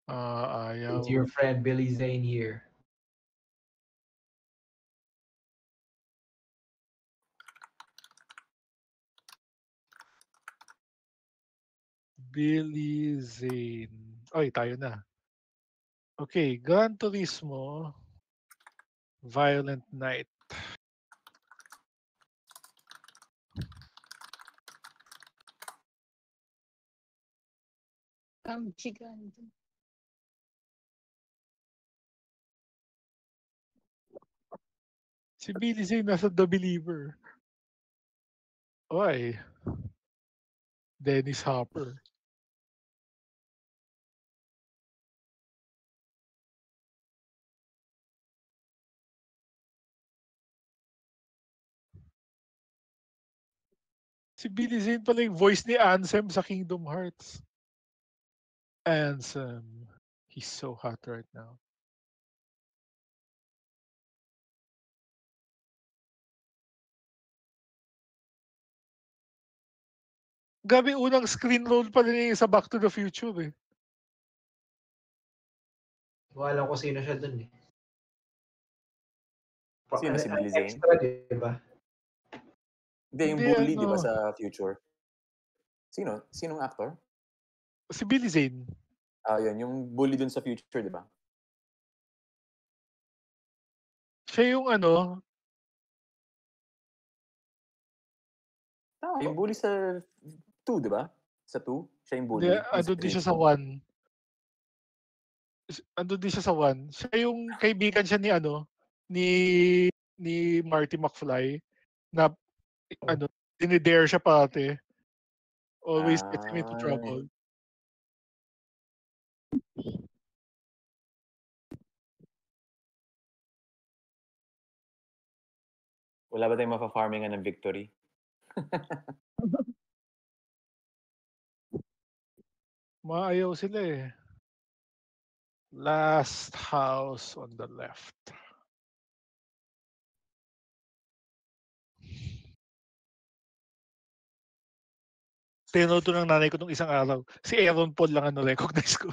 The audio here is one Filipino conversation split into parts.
Ayaw. It's your friend Billy Zane here. Billy Zane. Oy, tayo na. Okay, Gran Turismo, Violent Night. Kamchigan. Si Billy Zane nasa The Believer. Oy, Dennis Hopper. Si Billy Zane pala yung voice ni Ansem sa Kingdom Hearts. Ansem. He's so hot right now. Gabi unang screen role pala niya yung sa Back to the Future eh. Wala ko sino siya dun eh. Sino si Billy Zane? Extra, di ba? Hindi, yung Hindi, bully, di ba, ano. sa Future? Sino? Sinong actor? Si Billy Zane. Yun, yung bully dun sa Future, di ba? Siya yung ano, Yung bully sa 2, di ba? Sa 2, siya yung bully. hindi, ando din siya sa 1. Ando din siya sa 1. Siya yung kaibigan siya ni ano, ni Marty McFly na ano, dinidare siya pati. Always gets him into trouble. Wala ba tayong mafa-farmingan ng victory? Maayaw sila eh. Last house on the left. Tinoto ng nanay ko nung isang araw. Si Aaron Paul lang ano recognize ko.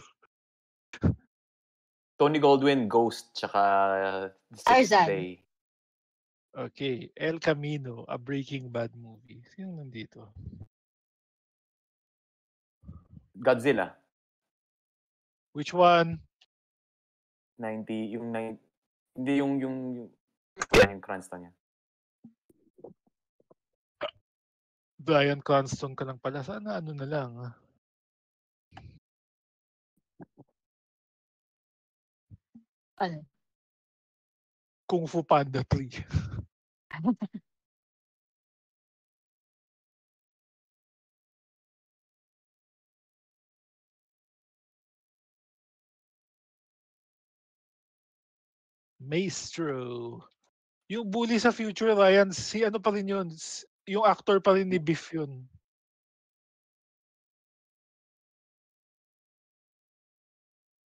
Tony Goldwyn, Ghost, tsaka The Sixth Tarzan. Day. Okay, El Camino, a Breaking Bad movie. Sino nandito? Godzilla. Which one? 90, yung 90, hindi yung Cranston niya. Bryan Cranston ka lang pala. Sana ano na lang. Ano? Kung Fu Panda 3. Maestro. Yung bully sa Future, Ryan, si ano pa rin yun? Yung actor pa rin ni Biff yun.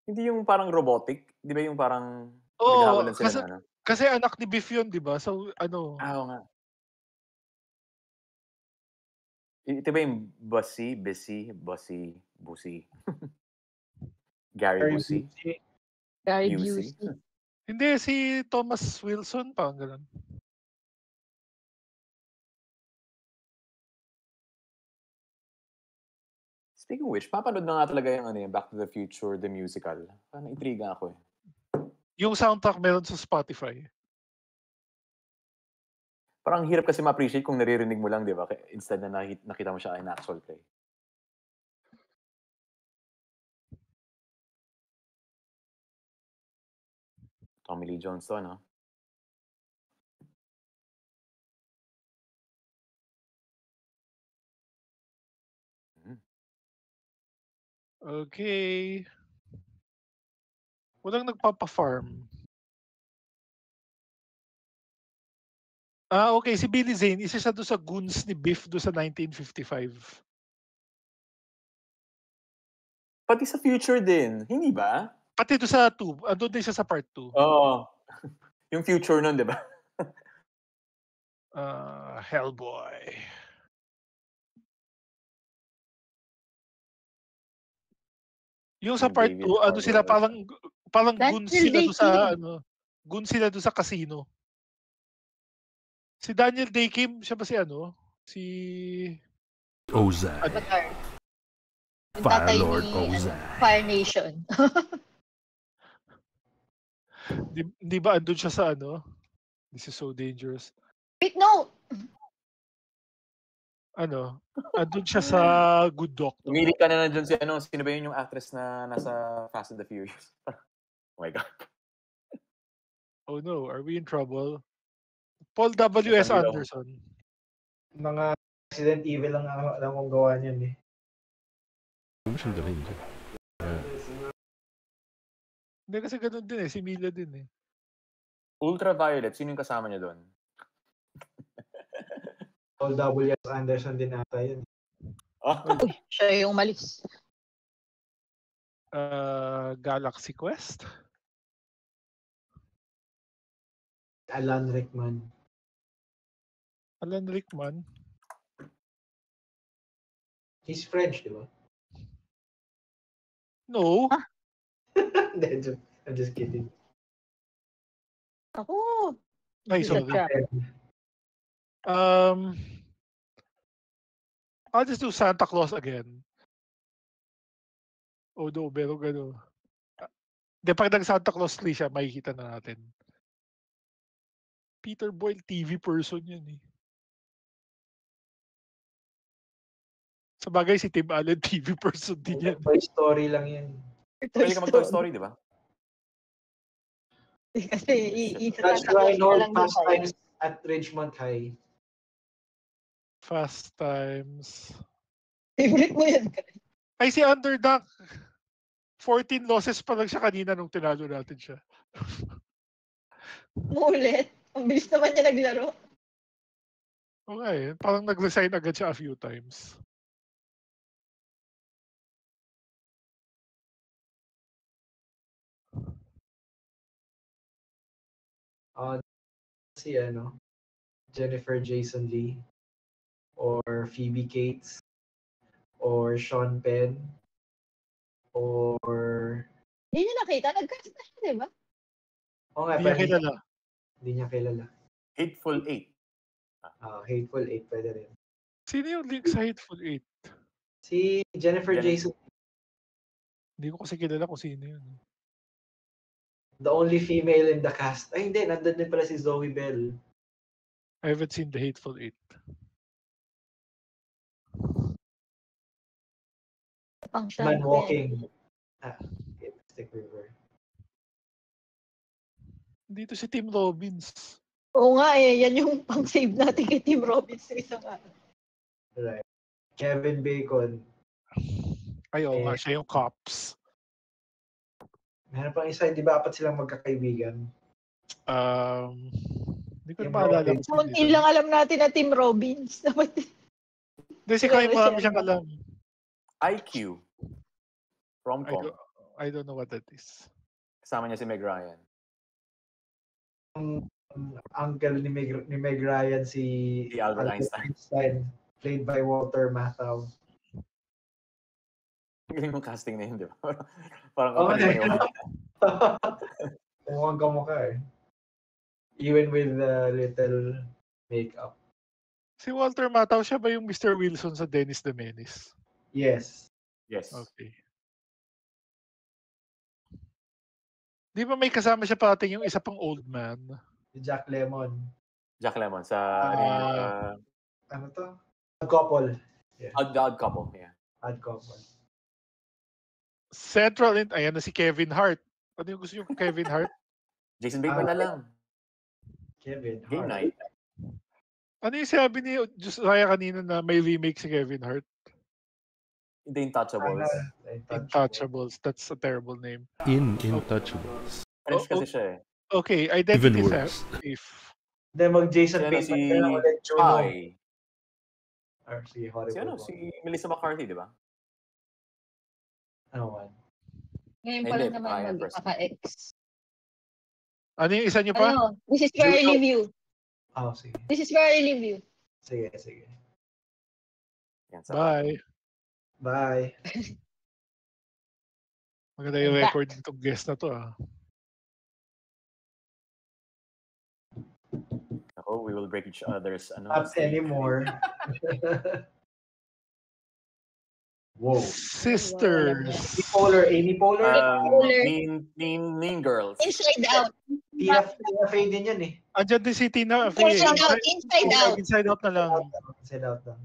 Hindi yung parang robotic? Di ba yung parang Oo, naghahabulan sila na ano? kasi anak ni Biff yun, di ba? So, ano, Oo nga. Ito ba yung Bussy, Busey? Gary Busey? Gary Busey? Busey. hindi, si Thomas Wilson, parang ganun. Speaking of which, papanood na nga talaga yung ano, yung Back to the Future, the musical. Parang intriga ako eh. Yung soundtrack meron sa Spotify. Parang hirap kasi ma-appreciate kung naririnig mo lang, di ba? Instead na nakita mo siya in actual play. Tommy Lee Jones to, no? Okay. Walang nagpapa-farm. Okay. Si Billy Zane, isa siya doon sa goons ni Biff doon sa 1955. Pati sa Future din, hindi ba? Pati doon sa 2. Andun din siya sa part 2. Oo. Yung Future nun, di ba? Hellboy. Yung sa Yung part David 2, ano sila, Harbour. parang That's goons still sila Day doon sa, Kim. goons sila doon sa casino. Si Daniel Day Kim, siya ba si ano? Si... Ozai. Avatar. Yung Fire tatay Lord ni Ozai. Fire Nation. Di ba andun siya sa ano? This is so dangerous. Wait, no! Ano? Andun siya sa Good Doctor. Umili ka na dyan si ano, sino ba yun yung actress na nasa Fast and the Furious? Oh my God. Oh no, are we in trouble? Paul W.S. Nasaan Anderson. Mga Resident Evil lang akong gawa niyan eh. Ano siyang galing? Hindi kasi ganun din eh. Si Mila din eh. Ultraviolet, sino yung kasama niya doon? Paul W.S. Anderson din ata yun. Oh, Uy, siya yung umalis. Galaxy Quest? Alan Rickman. Alan Rickman? He's French, di ba? No. Ah? Hindi, I'm just kidding. Ako. Ay, Isa sorry. siya. I'll just do Santa Claus again. Oh no, pero gano'n. Di, pag nag-Santa Claus 3 siya, makikita na natin. Peter Boyle, TV person yun eh. Sa bagay, si Tim Allen, TV person din yan. Toy Story lang yan. pwede ka mag-Toy Story, di ba? Kasi That's isa lang Reinhold yung Fast tayo. Times at Ridgemont High. Fast Times. Favorite mo yun. Ay, si Underdog. 14 losses pa lang siya kanina nung tinalo natin siya. Muulit. Ang bilis naman niya naglaro. Okay, parang nag-resign agad siya a few times. Si ano, Jennifer Jason Leigh or Phoebe Cates or Sean Penn or Hindi niya nakita. Nag-cast na siya, di ba? nga, Hindi niya pero kilala. Hindi niya kilala. Hateful Eight. Hateful Eight pwede rin. Sino yung link sa Hateful Eight? Si Jennifer Jason, Hindi ko kasi kilala kung sino yun. the only female in the cast. Ay hindi, nandun din pala si Zoe Bell. I haven't seen the Hateful Eight. Pang siya. Man Walking. Mystic River. Dito si Tim Robbins. Oo nga eh. Yan yung pang-save natin kay Tim Robbins sa isang araw. Right. Kevin Bacon. Ay, oo nga, siya yung Cops. Meron pang isa, di ba apat silang magkakaibigan? Hindi ko na Tim maalala. Robbins. kung sino Kunti yun. lang alam natin na Tim Robbins. Dapat Hindi, si Kai marami siyang alam. IQ. Rom-com. I don't know what that is. Kasama niya si Meg Ryan. Ang uncle ni Meg Ryan, si Albert Einstein. played by Walter Matthau. Galing mong casting na yun, di ba? Parang Oh, kapag yun. Mukhang kamukha eh. Even with the little makeup. Si Walter Matthau, siya ba yung Mr. Wilson sa Dennis the Menace? Yes. Yes. Okay. Di ba may kasama siya pating yung isa pang old man? Si Jack Lemmon. Jack Lemmon sa Ano to? Odd Couple. Odd Couple. Yeah. Odd Couple. Central, ayan na si Kevin Hart. Ano yung gusto niyo kung Kevin Hart? Jason Bateman na lang. Kevin Game Hart. night. Ano yung sabi ni Josiah kanina na may remake si Kevin Hart? The Intouchables. Intouchables. That's a terrible name. Intouchables. French kasi siya eh. Okay, Even identity worse. if Then mag-Jason Si ano, Bateman si ka na ulit. Chai. Or si Horrible. Si ano, si Melissa McCarthy, di ba? Ano man? Ngayon pa Hindi, lang naman Ryan magkaka-ex. ano yung isa niyo pa? Ano? This is where I leave you. Sige. This is where I leave you. Sige. Yan, sa Bye. Bye. Maganda yung Like that. record nitong guest na to ah. Ako, we will break each other's Not sleep. anymore. Whoa. Sisters. Amy Poehler. Mean Girls. Inside Out. Tina Fey din yun eh. Andyan din si Tina Fey. Inside Out. Inside Out na lang. Inside Out lang.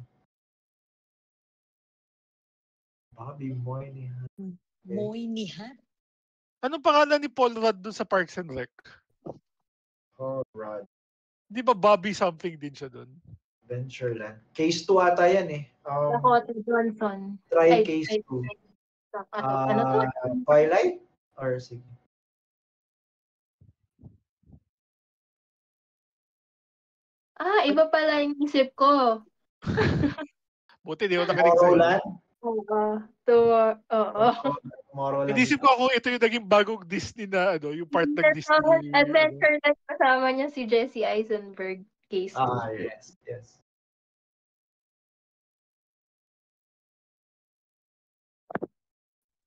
Bobby Moynihan. Moynihan. Anong pangalan ni Paul Rudd dun sa Parks and Rec? Oh, Rod. Di ba Bobby something din siya dun? Ventureland. Case 2 ata yan eh. Dakota Johnson. Try Ay, Case 2. Ano to? Twilight? Or sige. Iba pala yung isip ko. Buti di ko nakinig sa'yo. Tomorrowland? Tomorrowland. Inisip ko ako ito yung naging bagong Disney na yung part ng Disney. Adventure Life kasama niya si Jesse Eisenberg. Case 2. Yes.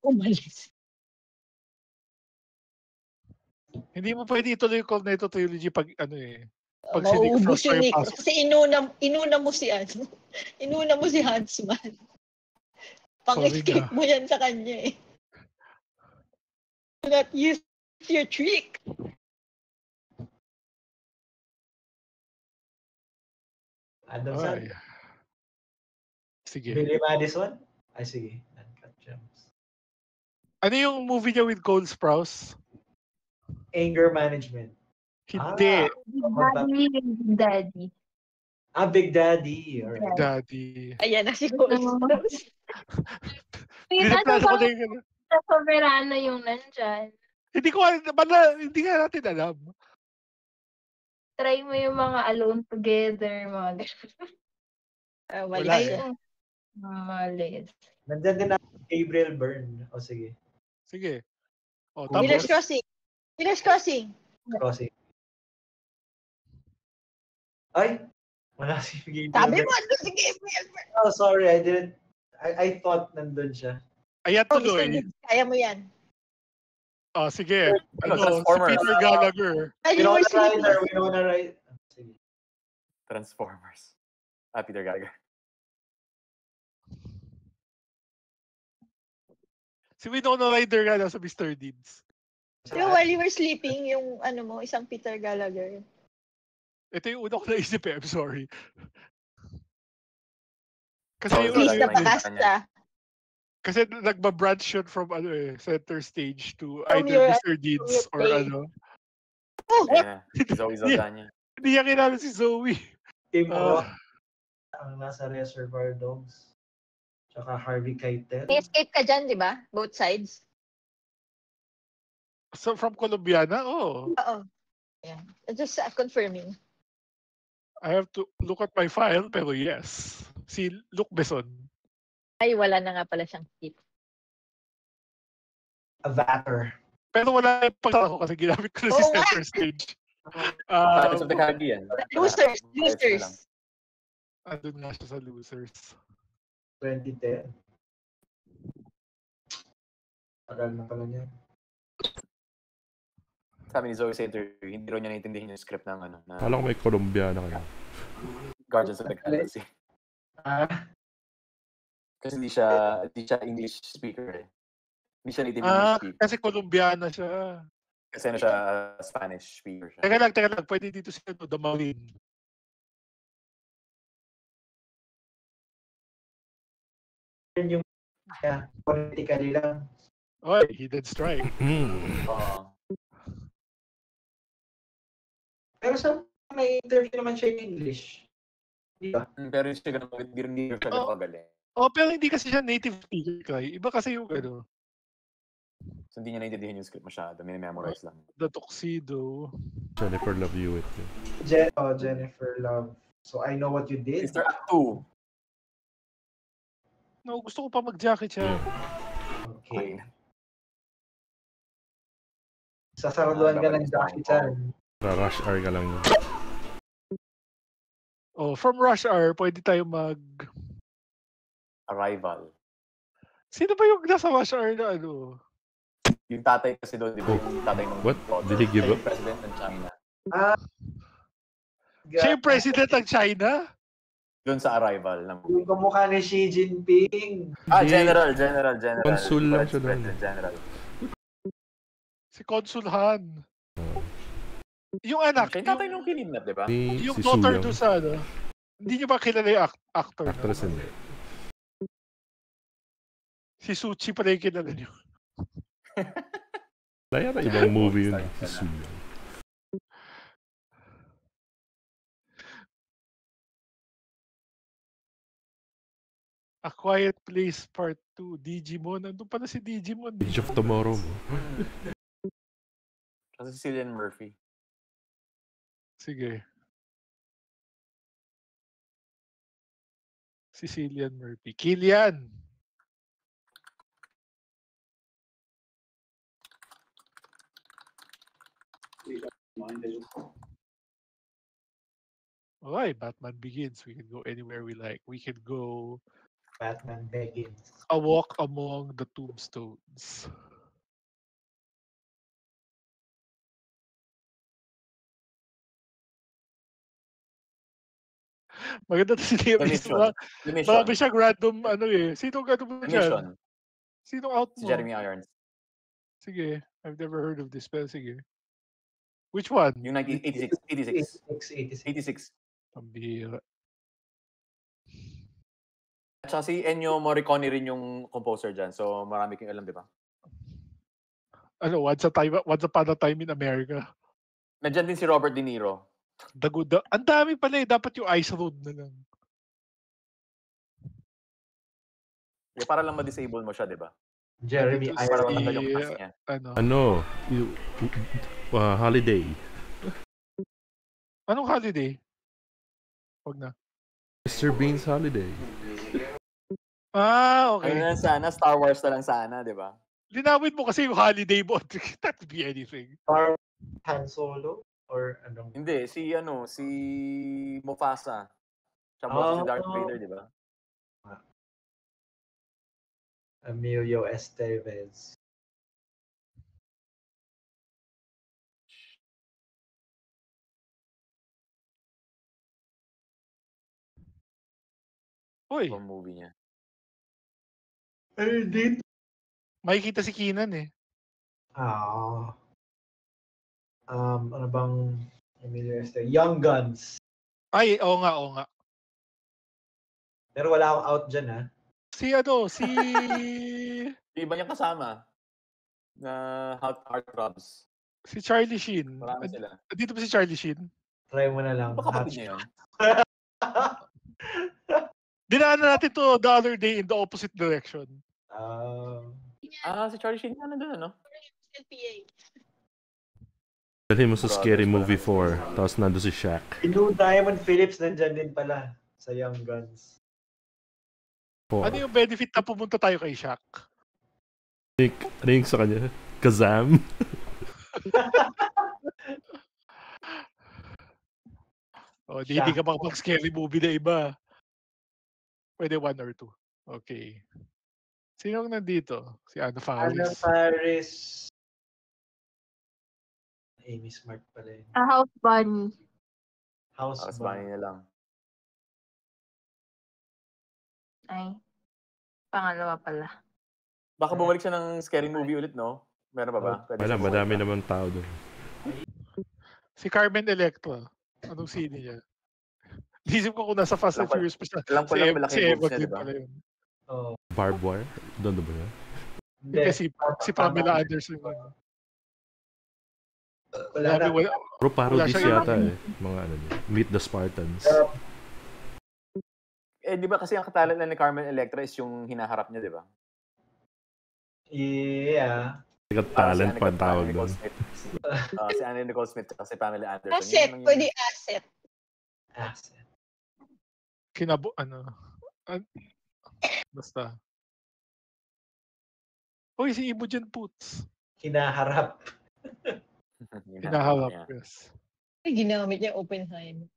Umalis. Hindi mo pwede ituloy yung Cornetto Trilogy pag pag si Nick Mauubos Frost yung pa yung Nick. pasok. Kasi inuna mo si inuna mo si Huntsman. Pang-escape mo yan sa kanya eh. Do not use your trick. Adam Ay. Sandler. Sige. Billy Madison? Ay, sige. Uncut Gems. Ano yung movie niya with Cole Sprouse? Anger Management. Hindi. Daddy. Big Daddy. Alright. Daddy. Ayan na siguro. Dinaplano ko na yung Sa Soberano yung nandyan. Hindi nga natin alam. Try mo yung mga Alone Together, mga gano'n. Wala Wala. Malis. Nandyan din na Gabriel Byrne. O sige. Sige. O, Miller's tapos, Crossing. Miller's Crossing. Crossing. Ay! Wala si Gabriel Sabi Byrne. mo, ano si Gabriel Byrne? Oh, sorry. I didn't. I thought nandun siya. ayan Oh, tuloy. Mr. Deeds, kaya mo yan. Sige. Si Transformers. Peter Gallagher. Ay, you were sleeping. Winona Ryder. Sige. Transformers. Peter Gallagher. Si Winona Ryder nga nasa Mr. Deeds. Yung while you were sleeping, yung isang Peter Gallagher. Ito yung una ko naisip I'm sorry. Kasi Oh, yung Please Wala na yung pakasta. kasi nagba-branch yun from center stage to From either your- Mr. Deeds from your or Oh, Ayan na. Zoe Saldana. Hindi niya kilala si Zoe. Tim Ah. Roth. Ang nasa Reservoir Dogs. Tsaka Harvey Keitel. may escape ka dyan, di ba? Both sides. So from Colombiana? Oh. Oo. Yeah. Just confirming. I have to look at my file pero yes. Si Luc Besson. Ay, wala na nga pala siyang skip. Avatar. Pero wala yung pagkala ko kasi ginamit ko na si Oo nga. center stage. Pirates of the Caribbean. Losers. Ayos na lang. Andun nga siya sa Losers. 2010. Tagal na pala niya. Sabi ni Zoe sa interview, hindi raw niya naintindihan yung script ng na Kala ko may Colombiana kayo. Guardians of the Galaxy. Kasi hindi siya English speaker eh. Hindi siya native English speaker. Kasi Colombiana siya. Kasi siya Spanish speaker siya. Teka lang. Pwede dito si The Marine. Yung politically lang. Oy, Hidden Strike. Pero sa may interview naman siya in English. Di ba? Pero hindi siya magaling. Pero hindi kasi siya native speaker. Iba kasi yung So hindi niya naintindihan yung script masyado. Minimemorize lang. The Tuxedo. Jennifer Love Hewitt. Jennifer Love. So I Know What You Did. Sister Act 2. No, gusto ko pa mag-jacket siya. Okay. Sasaraduan ka ng Jackie Chan. Rush hour ka lang yun. From Rush Hour, pwede tayo Arrival. Sino ba yung nasa Rush Hour na Yung tatay kasi doon, di ba? Yung tatay ng What? Did he give up? President ng China. Siya yung president ng China? Doon sa arrival ng Yung kamukha ni Xi Jinping. Hindi. General. Consul lang siya doon. President General. Si Consul Han. Yung anak, Siya yung tatay nung kinidnap, di ba? yung Si daughter Suyang. doon sa ano, hindi niyo ba kilala yung actor? Actress hindi. Si Suchi pala yung kilala niyo. Wala yata ibang movie yun. Si Suyang. A Quiet Place Part 2, Digimon. Nandun pala si Digimon. Age of Tomorrow mo. Kasi si Cillian Murphy. Sige. Si Cillian Murphy. Killian! Okay, Batman Begins. We can go anywhere we like. We can go Batman Begins. A Walk Among the Tombstones. Maganda to si Liam The Neeson. Mission. The Mission. Marami siyang random ano eh. Sino ano mo The dyan? Mission. Sino out Si mo? Jeremy Irons. Sige. I've never heard of this, pero sige. Which one? Yung 1986. 86. 86. Pambihira. At saka si Ennio Morricone rin yung composer dyan. So marami kang alam, di ba? Ano, Once Upon a Time in America. Nandyan din si Robert De Niro. Ang dami pala eh. Dapat yung Ice Road na lang. Para lang ma-disable mo siya, di ba? Jeremy Ito Para Irons. matanggal yung cast niya. Ano? Holiday. Anong holiday? Wag na. Mr. Bean's Holiday. Okay. Ano na sana, Star Wars na lang sana, di ba? Linawin mo kasi yung holiday mo. That could be anything. Han Solo? Or anong... Hindi, si Mufasa. Siya boss si Darth Vader, di ba? Emilio Estevez. Uy, Ibang movie niya. Dito. makikita si Keenan eh. Ano bang Emilio Estevez? Young Guns. Ay, oo nga. Pero wala akong out dyan, ha? Si Iba niya kasama na Heartthrobs. si Charlie Sheen. Marami sila. Dito ba si Charlie Sheen? Try mo na lang. Ano ba kapatid niya yun? Dinaanan natin to the other day in the opposite direction. Si Charlie Sheen na nandun, ano? LPA. Dali mo sa Scary Movie 4. Tapos nando si Shaq. Blue Diamond Phillips nandyan din pala sa Young Guns. Ano yung benefit na pumunta tayo kay Shaq? Ano yung sa kanya? Kazam? Hindi ka makapag-scary movie na iba. Pwede 1 or 2. Okay. Sino ang nandito? Si Anna Faris. Anna Faris. Amy Smart pala yun. House Bunny. House Bunny na lang. Ay. Pangalawa pala. Baka bumalik siya ng scary movie ulit, no? Meron pa ba? Wala, madami naman tao doon. Si Carmen Electra. Anong scene niya? Isip ko kung nasa Fast and Furious pa siya. Alam ko lang malaki si boobs Eva niya, din di ba? pala yun. Barbed Wire? Doon na ba yan? Hindi. Si Pamela Anderson. Wala na. Pero parodies siya yata eh. Mga ano niya. Meet the Spartans. Di ba kasi ang katalent na ni Carmen Electra is yung hinaharap niya, di ba? Yeah. Talent pa ang tawag doon. Si Anna Nicole Smith at si Pamela Anderson. Asset. Pwede asset. Basta. Uy, si Imogen Poots. Hinaharap. Hinaharap, yes. Ginamit niya Oppenheimer.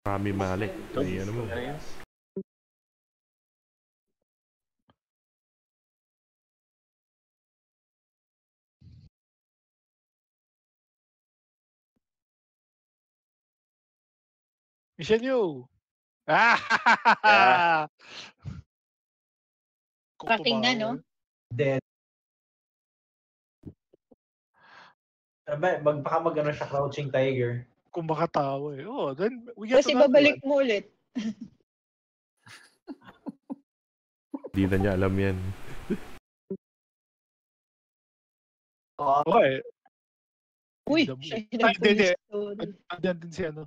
Rami Malek. Ano mo? Michelle Yeoh. Ah! Kung Parating na, no? tumawa, Then, baka mag-ano siya, Crouching Tiger. Kung makatawa eh. Oh, then we get Kasi another babalik one. mo ulit. Di na niya alam yan. Okay. Uy, The- siya yung Ah, hindi, hindi. nag-police story. Andyan din si ano.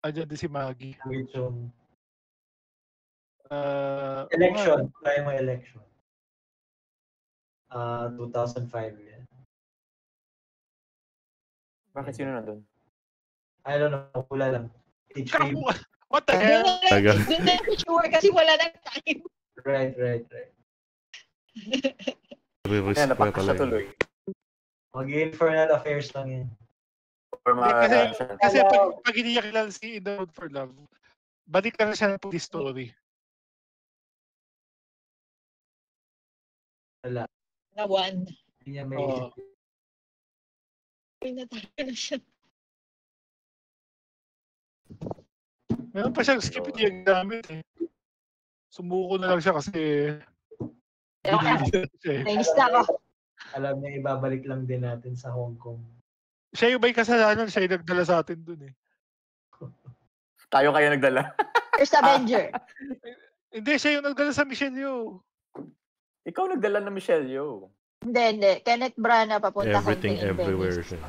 Andyan din si Maggie. Yung Uh, election. Try mo election. 2005 yan. Bakit sino na doon? I don't know, wala lang. Come on. What the hell? Tagal. Doon na yung sure kasi wala nang time. Right. Kaya Risk pa napaka siya talaga. tuloy. Mag-infernal affairs lang yan. Or Kasi pag hindi niya kilala si In the Mood for Love, balik ka na siya ng police story. Wala. Na one. Hindi niya may Oo. Pinatalo na siya. Meron pa siyang skip hindi yung gamit eh. Sumuko na lang siya kasi binili siya eh. Nainis na ako. alam niya ibabalik lang din natin sa Hong Kong. Siya yung may kasalanan, siya yung nagdala sa atin dun eh. Tayo kaya nagdala. First Avenger. Hindi, siya yung nagdala sa Michelle Yeoh. Ikaw nagdala na Michelle Yeoh. Hindi. Kenneth Branagh papunta Everything Haunting in everywhere Venice. siya.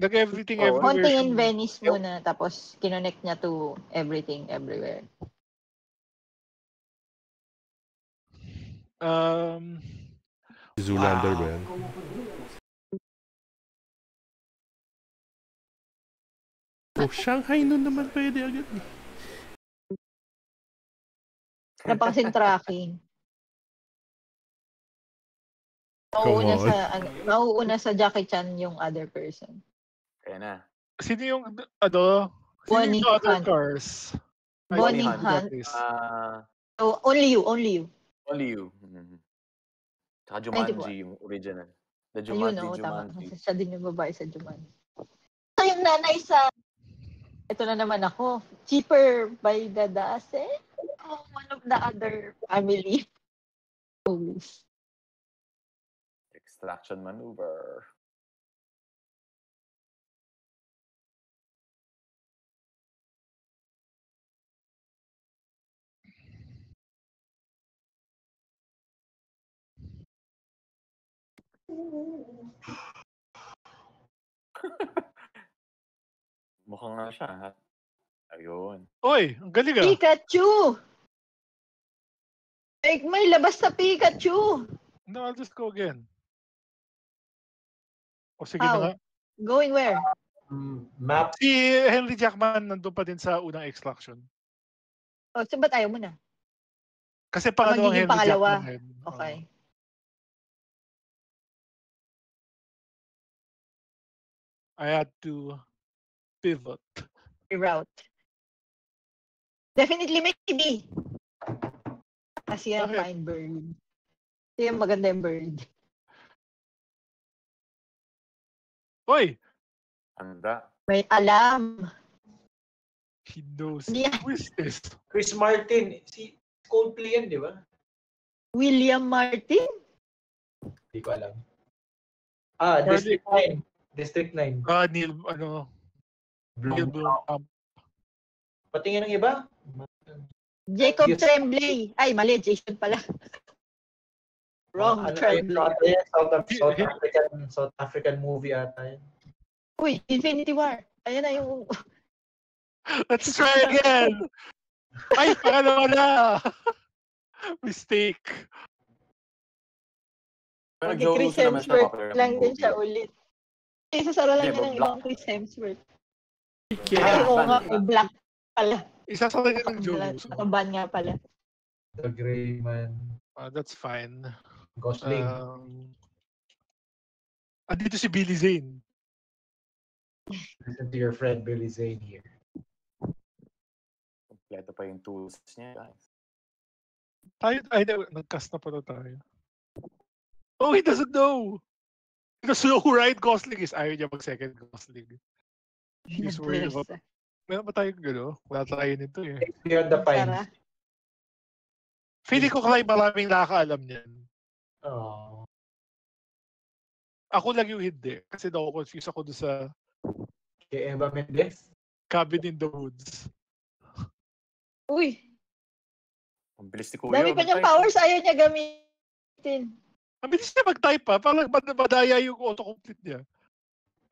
Nag-everything Oo. everywhere. Haunting in siya. Venice muna, tapos kinonect niya to Everything Everywhere. Si Zoolander ba yan? Oh, Shanghai nun naman pwede agad eh. Wala pa kasing tracking. Come on. Mauuna sa Jackie Chan yung other person. Kaya na. Sino yung, ano? Sino Bonnie yung other Hunt. cars? I Bonnie forgot Hunt. this. So, only you. Only You. Mhm. Tsaka Jumanji, yung original. The Ayun, Jumanji, tama. Jumanji. Siya din yung babae sa Jumanji. So, yung nanay sa... Ito na naman ako. Cheaper by the dozen? Oh, one of the other family movies. Extraction Maneuver. Mukhang nga siya, ha? Ayun. Oy, ang galing ah. Pikachu! Like, may labas sa Pikachu! No, I'll just go again. O sige How? na nga. Going where? Map. Si Henry Jackman nandun pa din sa unang extraction. Oh, so ba't ayaw mo na? Kasi pangalawang magiging Henry pangalawa. Jackman yun. Okay. I had to pivot. Reroute. Definitely maybe. Kasi yung Okay. fine bird. Kasi yung maganda yung bird. Oy! Handa. May alam. He knows. Yeah. Who is this? Chris Martin. Si Coldplay yan, di ba? William Martin? Hindi ko alam. Martin. District 9. District 9. Neil, Neil Blomkamp. Patingin ng iba? Jacob Yes. Tremblay. Ay, mali. Jason pala. Wrong Tremblay. South African movie ata yan. Uy, Infinity War. Ayan na yung... Let's try again! Ay, pangalawa na! Mistake. Pero Okay, Joe Chris Russo naman siya, Hemsworth popular lang din movie. siya ulit. Isasara lang Hindi, niya ng Black. ibang Chris Hemsworth. Yeah. Ay, oo nga, Black. Black pala. Isa sa kanya ng Joe Russo. Nakaban nga pala. The Gray Man. That's fine. Gosling. Andito si Billy Zane. Listen to your friend Billy Zane here. Kompleto pa yung tools niya, guys. Nag-cast na pala tayo. Oh, he doesn't know! He doesn't know who Ryan Gosling is. Ayaw niya mag-second Gosling. He's worried about Meron ba tayong gano'n? Wala tayo nito eh. Beyond the Pines. Sarah. Feeling ko kaya maraming nakakaalam niyan. Oh. Ako lang yung hindi. Kasi confused ako doon sa Kay Eva Mendes. Cabin in the Woods. Uy, Ang bilis ni Kuya. dami pa niyang mag-type. powers, ayaw niya gamitin. Ang bilis niya mag-type pa. Parang madaya yung autocomplete niya.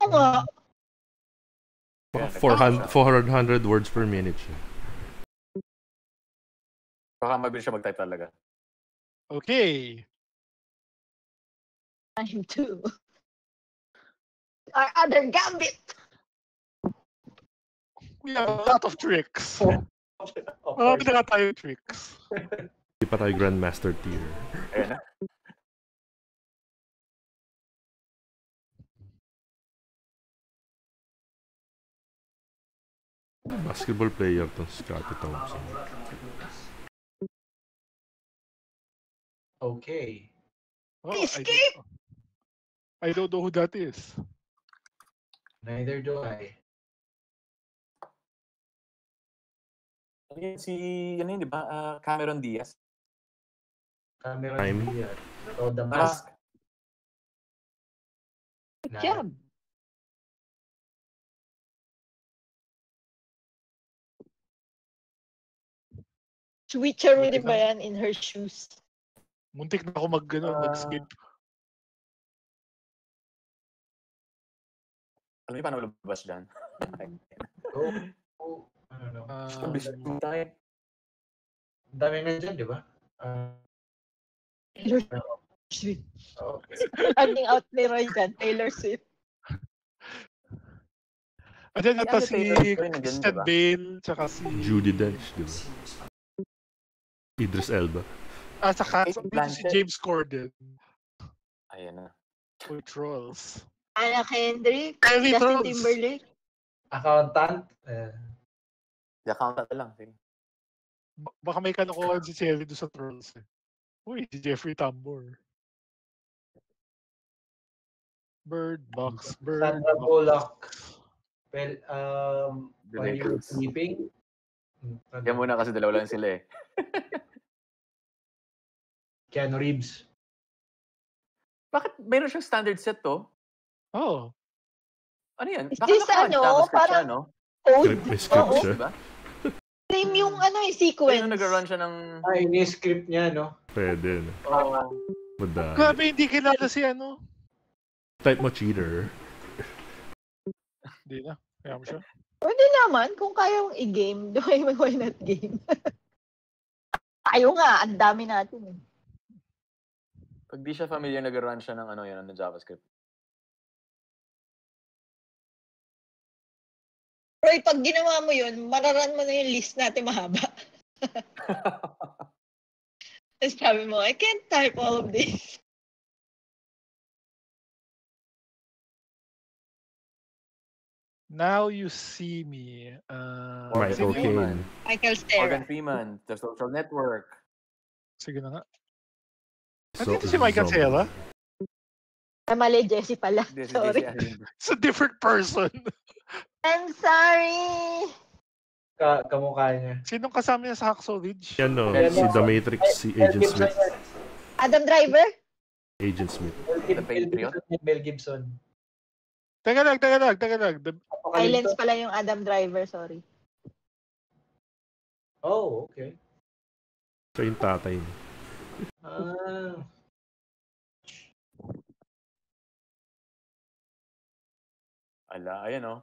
Oo nga. Mga 400 words per minute siya. Baka mabilis siya mag-type talaga. Okay. Time to. Our other gambit. We have a lot of tricks. Marami na nga tayong tricks. Hindi pa tayo Grandmaster tier. Ayan na. Basketball player tong Scottie Thompson. Okay. Oh, Escape! I don't know who that is. Neither do I. Ayan, ano yun, di ba? Cameron Diaz. Cameron Time. Diaz. Oh, the mask. Good job. Switcheroo din ba yan in her shoes? Muntik na ako mag-skip. Alam niyo paano lumabas dyan? Ano. Bilis mo tayo. Dami na dyan, di ba? Taylor Swift. Okay. Running out ni Roy dyan, Taylor Swift. Andiyan nata Ano, si Taylor Swift yun, Christian diba? Bale, tsaka si... Judi Dench, di ba? Idris Elba. Saka Kate si Blanchett. James Corden. Ayan na. With Trolls. Anna Kendrick, Terry Justin Trolls. Timberlake. Accountant. Yakanta na lang. Sige. Baka may kalokohan si Cherry doon sa Trolls eh. Uy, si Jeffrey Tambor. Bird Box. Sandra Bullock. Well, The while you were Lakers. sleeping. Yan muna kasi dalawa lang sila eh. Keanu Reeves. Bakit meron siyang standard set to? Oh. Ano yan? Is Baka this naka-JavaScript siya, parang- no? Code. May script Oo. siya. Diba? Same yung Kaya sequence. nag-run siya ng... Ay, ini-script niya, no? Pwede. No? Oh, Madami. Grabe, hindi kilala si ano. Type mo cheater. Hindi na. Kaya mo siya. Pwede naman, kung kaya mong i-game, why not game? Tayo nga, ang dami natin eh. pag di siya familiar, nag-run siya ng ano yan, ng JavaScript. Roy, pag ginawa mo yun, mararan mo na yung list natin mahaba. Tapos sabi mo, I can't type all of this. Now you see me. Michael sige, Caine. Michael Morgan Cera. Freeman, The Social Network. sige na nga. So, Nandito si Michael Cera? Mali, Jessie pala. Hindi, si Sorry. JC Eisenberg. It's a different person. I'm sorry. Kamukha niya. Sinong kasama niya sa Hacksaw Ridge? Yan no, Yan, si no. The Matrix, si Agent Smith. Adam Driver? Agent Smith. The Patriot? Mel Gibson. Teka lang. Silence pala yung Adam Driver, sorry. Oh, okay. Siya yung tatay niya. Ala, ayan o.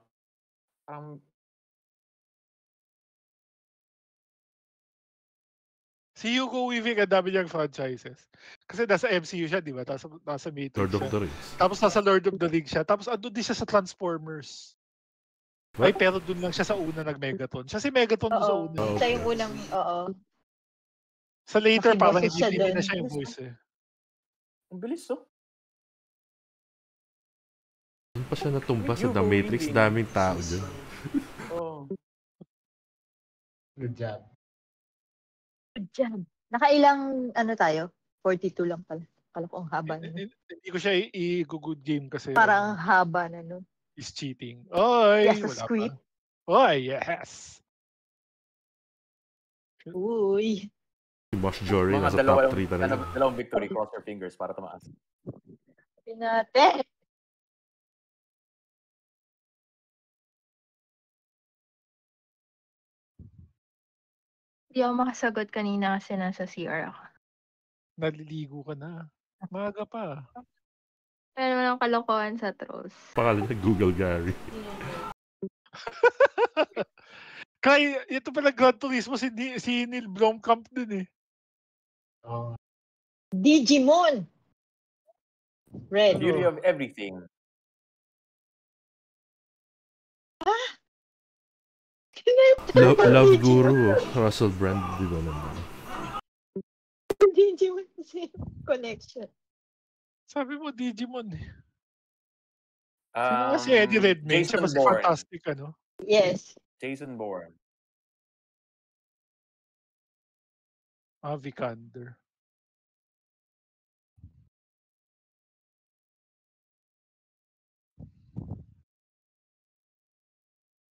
Si Hugo Weaving, ang dami niyang franchises. Kasi nasa MCU siya, di ba? Tapos nasa Matrix Lord of siya. the Rings. Tapos nasa Lord of the Rings siya. Tapos andun din siya sa Transformers. Ay, pero dun lang siya sa una nag-Megaton. Siya si Megaton dun sa Oo. una. Oh. Siya yung unang, oo. Sa later, Kasi parang boses siya hindi na dun. siya yung voice eh. Ang bilis oh. Doon pa siya natumba sa Hugo The Matrix. Weaving. Daming tao dyan. Oh. Good job. Good job. Nakailang, tayo? 42 lang pala. Kala ko ang haba na. Hindi ko siya i-good game kasi Parang ang haba na nun. is cheating. Oy! Yes, Wala squid. pa. Oh, yes. Uy. Si Boss Jory Mga nasa top 3 talaga. dalawang victory. Cross your fingers para tumaas. Pinate. Hindi ako makasagot kanina kasi nasa CR ako. Naliligo ka na. Maga pa. Ano naman ang kalokohan sa trolls. Pakala niya Google Gary. Kaya, ito pala Gran Turismo si Neil Blomkamp din eh. Oh. Digimon. Red. Beauty of everything. Love Guru. Russell Brand. Di ba naman? Digimon connection. Sabi mo Digimon eh. Sino nga si Eddie Redmayne? Siya Jason ba si Bourne. Fantastic ano? Yes. Jason Bourne. Vikander.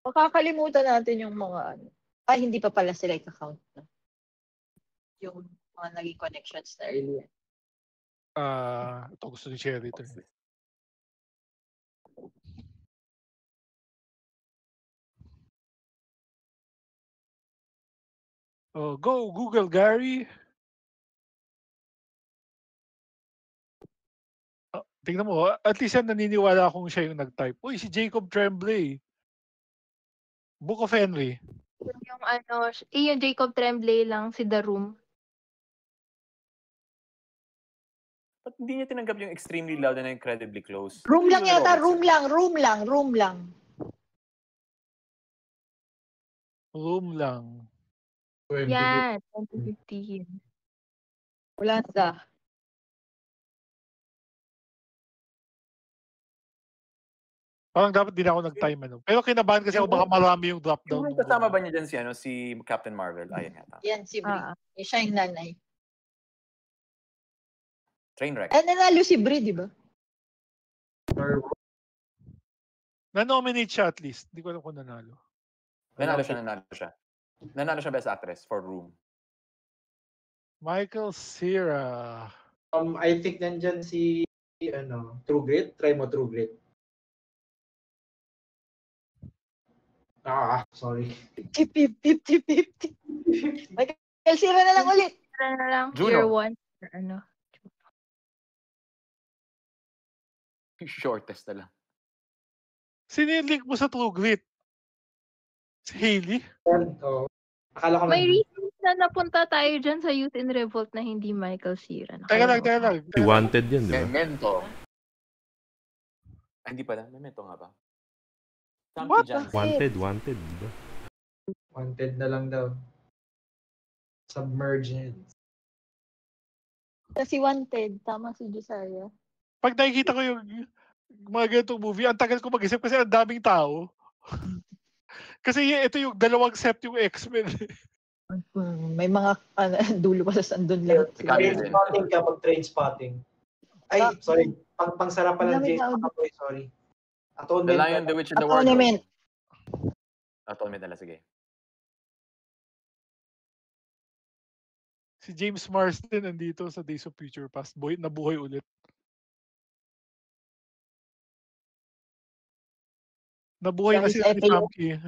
Makakalimutan natin yung mga ano. Ay, hindi pa pala sila i-count na. Yung mga naging connections na earlier. Ito gusto ni Cherry ito. Oh, go Google Gary. Tingnan mo, at least yan naniniwala akong siya yung nag-type. Uy, si Jacob Tremblay. Book of Henry. Yung ano, yung Jacob Tremblay lang, si The Room. Ba't hindi niya tinanggap yung extremely loud and incredibly close? Room lang Yung yata, Robertson. room lang. Room lang. Yan, 2015. Wala sa. Parang dapat din ako nag-time ano. Pero kinabahan kasi ako baka marami yung drop down. Yung kasama ba niya dyan si Captain Marvel? Ayan nga. Yan si Brie. Siya yung nanay. Trainwreck. Nanalo si Brie, di ba? Na-nominate siya at least. Hindi ko alam kung nanalo. Nanalo siya. Nanalo siya Best Actress for Room. Michael Cera. I think nandyan si True Grit. Try mo True Grit. Sorry. 50-50. Michael Cera na lang ulit. Tara na lang, Juno. year 1. Ano? Shortest na lang. Sino yung link mo sa True Grit? Si Hailey? Akala ko May reasons na napunta tayo dyan sa Youth in Revolt na hindi Michael Cera. Teka lang. Si Wanted yan, di ba? Memento. Hindi pala. Memento nga ba? What? Wanted, di ba? Wanted na lang daw. Submergence. Si Wanted. Tama si Josiah. Pag nakikita ko yung mga ganitong movie, ang tagal ko mag-isip kasi ang daming tao. Kasi ito yung dalawang set yung X-Men. May mga dulo pa sa sandun lang. Trainspotting ka pag trainspotting. Ay, sorry. Pangsarap pa lang, James. Sorry. The Lion, the Witch, and the Atonement. Wardrobe. Atonement na lang, sige. Si James Marsden nandito sa Days of Future Past. Nabuhay ulit. Nabuhay na sila ni Famke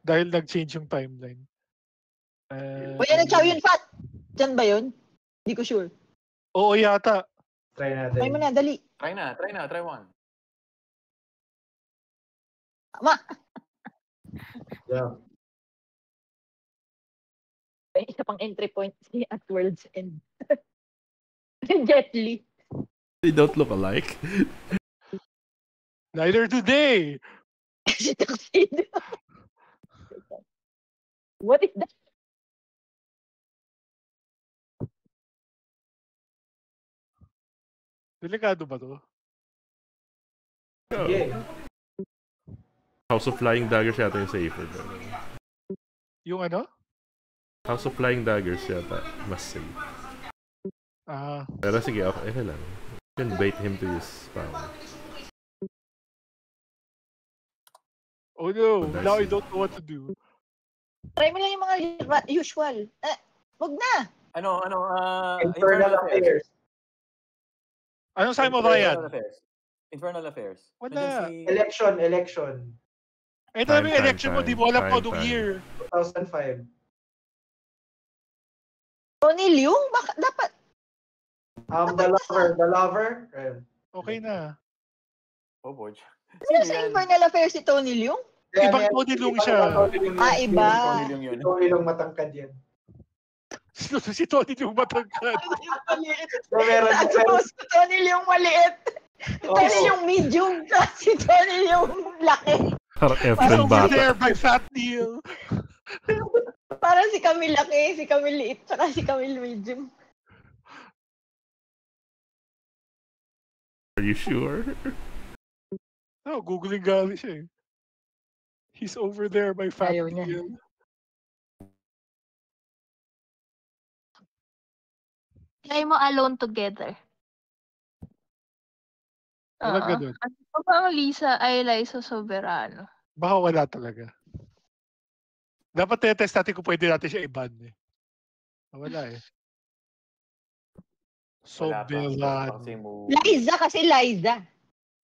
dahil nag-change yung timeline. Yan ang Chow Yun Fat. Diyan ba yun? Hindi ko sure. Oo yata. Try natin. Try mo na, dali. Try one. Tama. Yeah. May isa pang entry point si At World's End. Jet Li. They don't look alike. Neither do they. Si Tuxedo. What is that? Delikado ba to? Yeah. House of Flying Daggers yata yung safer. Yung ano? House of Flying Daggers yata mas safe. Pero sige, okay lang. You can bait him to use power. Oh no, Oh, now I don't know what to do. Try mo lang yung mga usual. Wag na. Infernal Affairs. Anong sabi mo, Infernal Ryan? Affairs. Infernal Affairs. Wala. Election. Ay, talaga yung Time, election mo, di mo alam time, kung anong time. year. 2005. Tony Liu? Dapat. The Lover. Ayun. Okay na. Oh boy. Ano sa Infernal Affairs si Tony Liu? Ibang Tony Leung siya. Iba. Tony Leung yun. Tony Leung matangkad yan. Si Tony Leung matangkad. Meron. Si Tony Liu maliit. Tony Liu medium. Si Tony Liu laki. Parang He's Efren over Bata. there by Fat Neil. Parang si Camille laki, si Camille liit, saka si Camille medium. Are you sure? No, googling gali siya eh. He's over there by Fat Ayaw niya. Neil. Try mo Alone Together. Walang ganun. Ano ba ang Liza Soberano? Baka wala talaga. Dapat test natin kung pwede natin siya i-ban eh. Wala eh. Wala pa. Soberano. Kasi mo... Liza kasi Liza.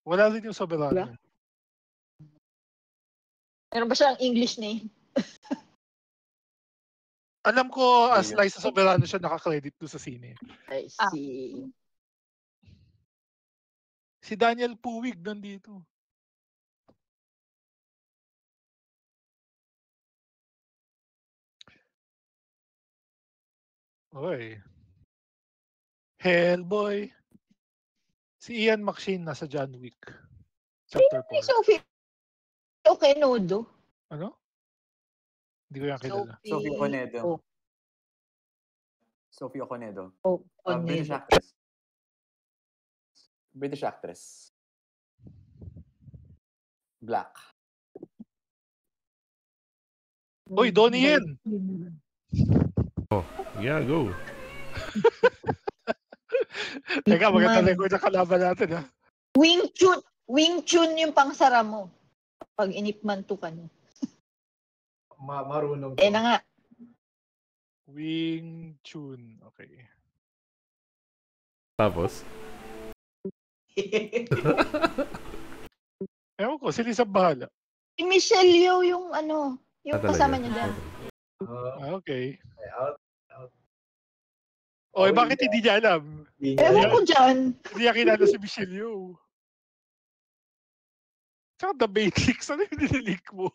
Wala rin yung Soberano. Wala? Meron ba siyang English name? Alam ko as Liza Soberano siya naka-credit doon sa sine. I see. Si Daniel Puig nandito. Oy. Hellboy. Si Ian McShane nasa John Wick. Chapter 4. Sophie Okenodo. Ano? Hindi ko yan kilala. Sophie Oconedo. Oh, Sophie Oconedo. Onedo. British actress. British actress. Black. Uy, Donnie Yen! Yeah, go. Teka, maganda record ang kalaban natin ha. Wing Chun yung pangsara mo. Pag inipmanto ka niya. Marunong. Na nga. Wing Chun. Okay. Tapos? Ewan ko, sila isang bahala. Si Michelle Yeoh yung yung Talaga? kasama niya dyan. Okay. Out. Oy, bakit hindi niya alam? Ewan ko dyan. Hindi niya kilala si Michelle Yeoh. Tsaka The Matrix, ano yung nililik mo?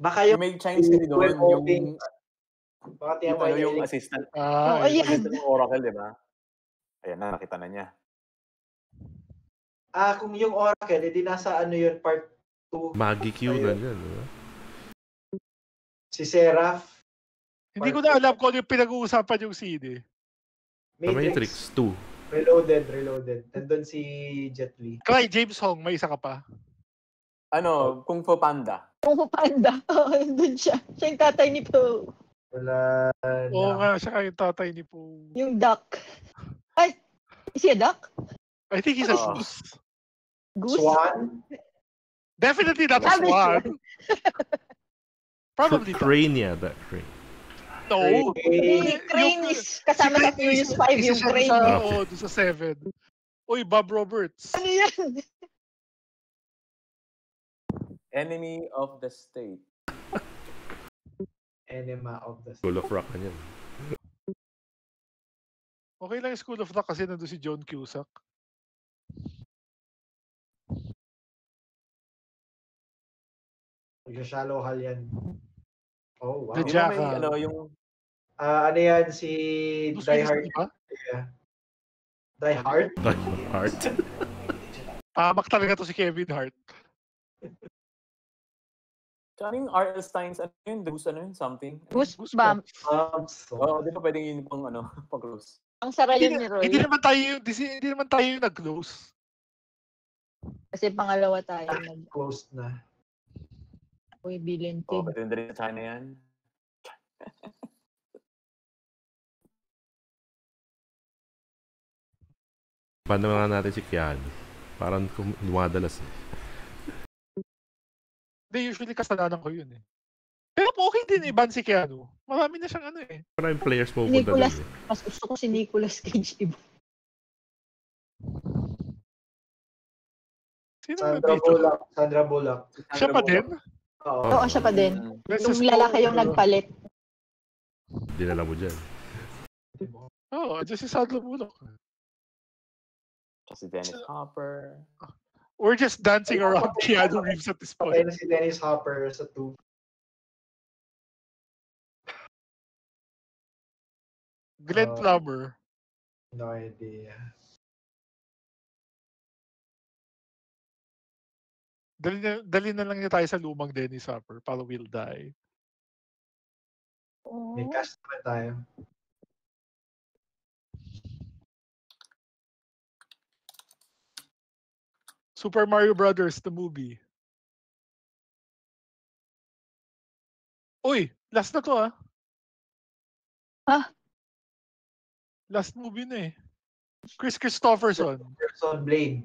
Baka Yung may Chinese din doon, yung assistant. Ayan. Assistant ng Oracle, di ba? Ayan na, nakita na niya. Kung yung Oracle, edi nasa yun, part 2. Maggie Q na dyan, di ba? Si Seraph. Hindi ko na alam kung ano yung pinag-uusapan yung CD. Sa Matrix 2. Reloaded. Nandun si Jet Li. Cry, James Hong, may isa ka pa. Kung Fu Panda. Kung Panda. Oo, dun siya. Siya yung tatay ni Po. Wala Oo na. nga, siya yung tatay ni Po. Yung duck. Ay, is he a duck? I think he's a goose. Goose? Swan? Definitely not a Sabi swan. Probably not. Crane yata. Crane. No. Si Crane is kasama sa Furious 5 yung Crane. Oo, doon sa 7. Uy, Bob Roberts. Ano yan? Enemy of the State. Enema of the School of Rock na yan. Okay lang yung School of Rock kasi nandun si John Cusack. Shallow Hal yan. Oh, wow. The Di ba Jackal. may, yung... Ano yan, si Bruce Die Willis, Hard. di ba? Yeah. Die Hard? Die Hard. Pamak talaga to si Kevin Hart. Ano yung R.L. Steins, ano yun? Something? Goosebumps. Di ba pwedeng yun pang, pang-close? Ang sara yun ni Roy. Hindi naman tayo yung nag-close. Kasi pangalawa tayo. Closed na. Uy, bilin Oo, kid. pwede rin sa China yan. Paano nga natin si Keanu? Parang lumadalas eh. Hindi, usually kasalanan ko yun eh. Pero okay din eh, ban si Keanu. Marami na siyang ano eh. Maraming players pupunta doon Nicolas, eh. mas gusto ko si Nicolas Cage iba. Sino ba Sandra dito? Bullock. Sandra Bullock. Siya pa din? Oo. Oo, siya pa din. Yung lalaki yung nagpalit. Dinala mo dyan. Oo, dyan si Sandra Bullock. Si Dennis Hopper. We're just dancing around Keanu Reeves at this Patay point. na si Dennis Hopper sa 2. Glenn Plummer. No idea. Dali na lang niya tayo sa lumang Dennis Hopper para we'll die. May cast naman tayo. Super Mario Brothers, the movie. Uy, last na to ah. Ah? Last movie na eh. Chris Christopherson. Person Blade.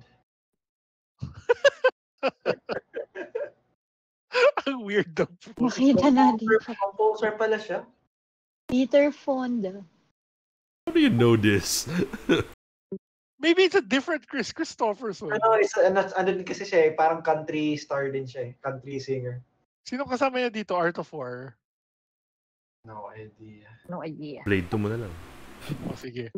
Ang weird daw po. Makita natin. Composer pala siya. Peter Fonda. How do you know this? Maybe it's a different Chris Christopherson. Ano din kasi siya eh, parang country star din siya eh. Country singer. Sino kasama niya dito? Art of War? No idea. No idea. Blade 2 mo na lang. O sige.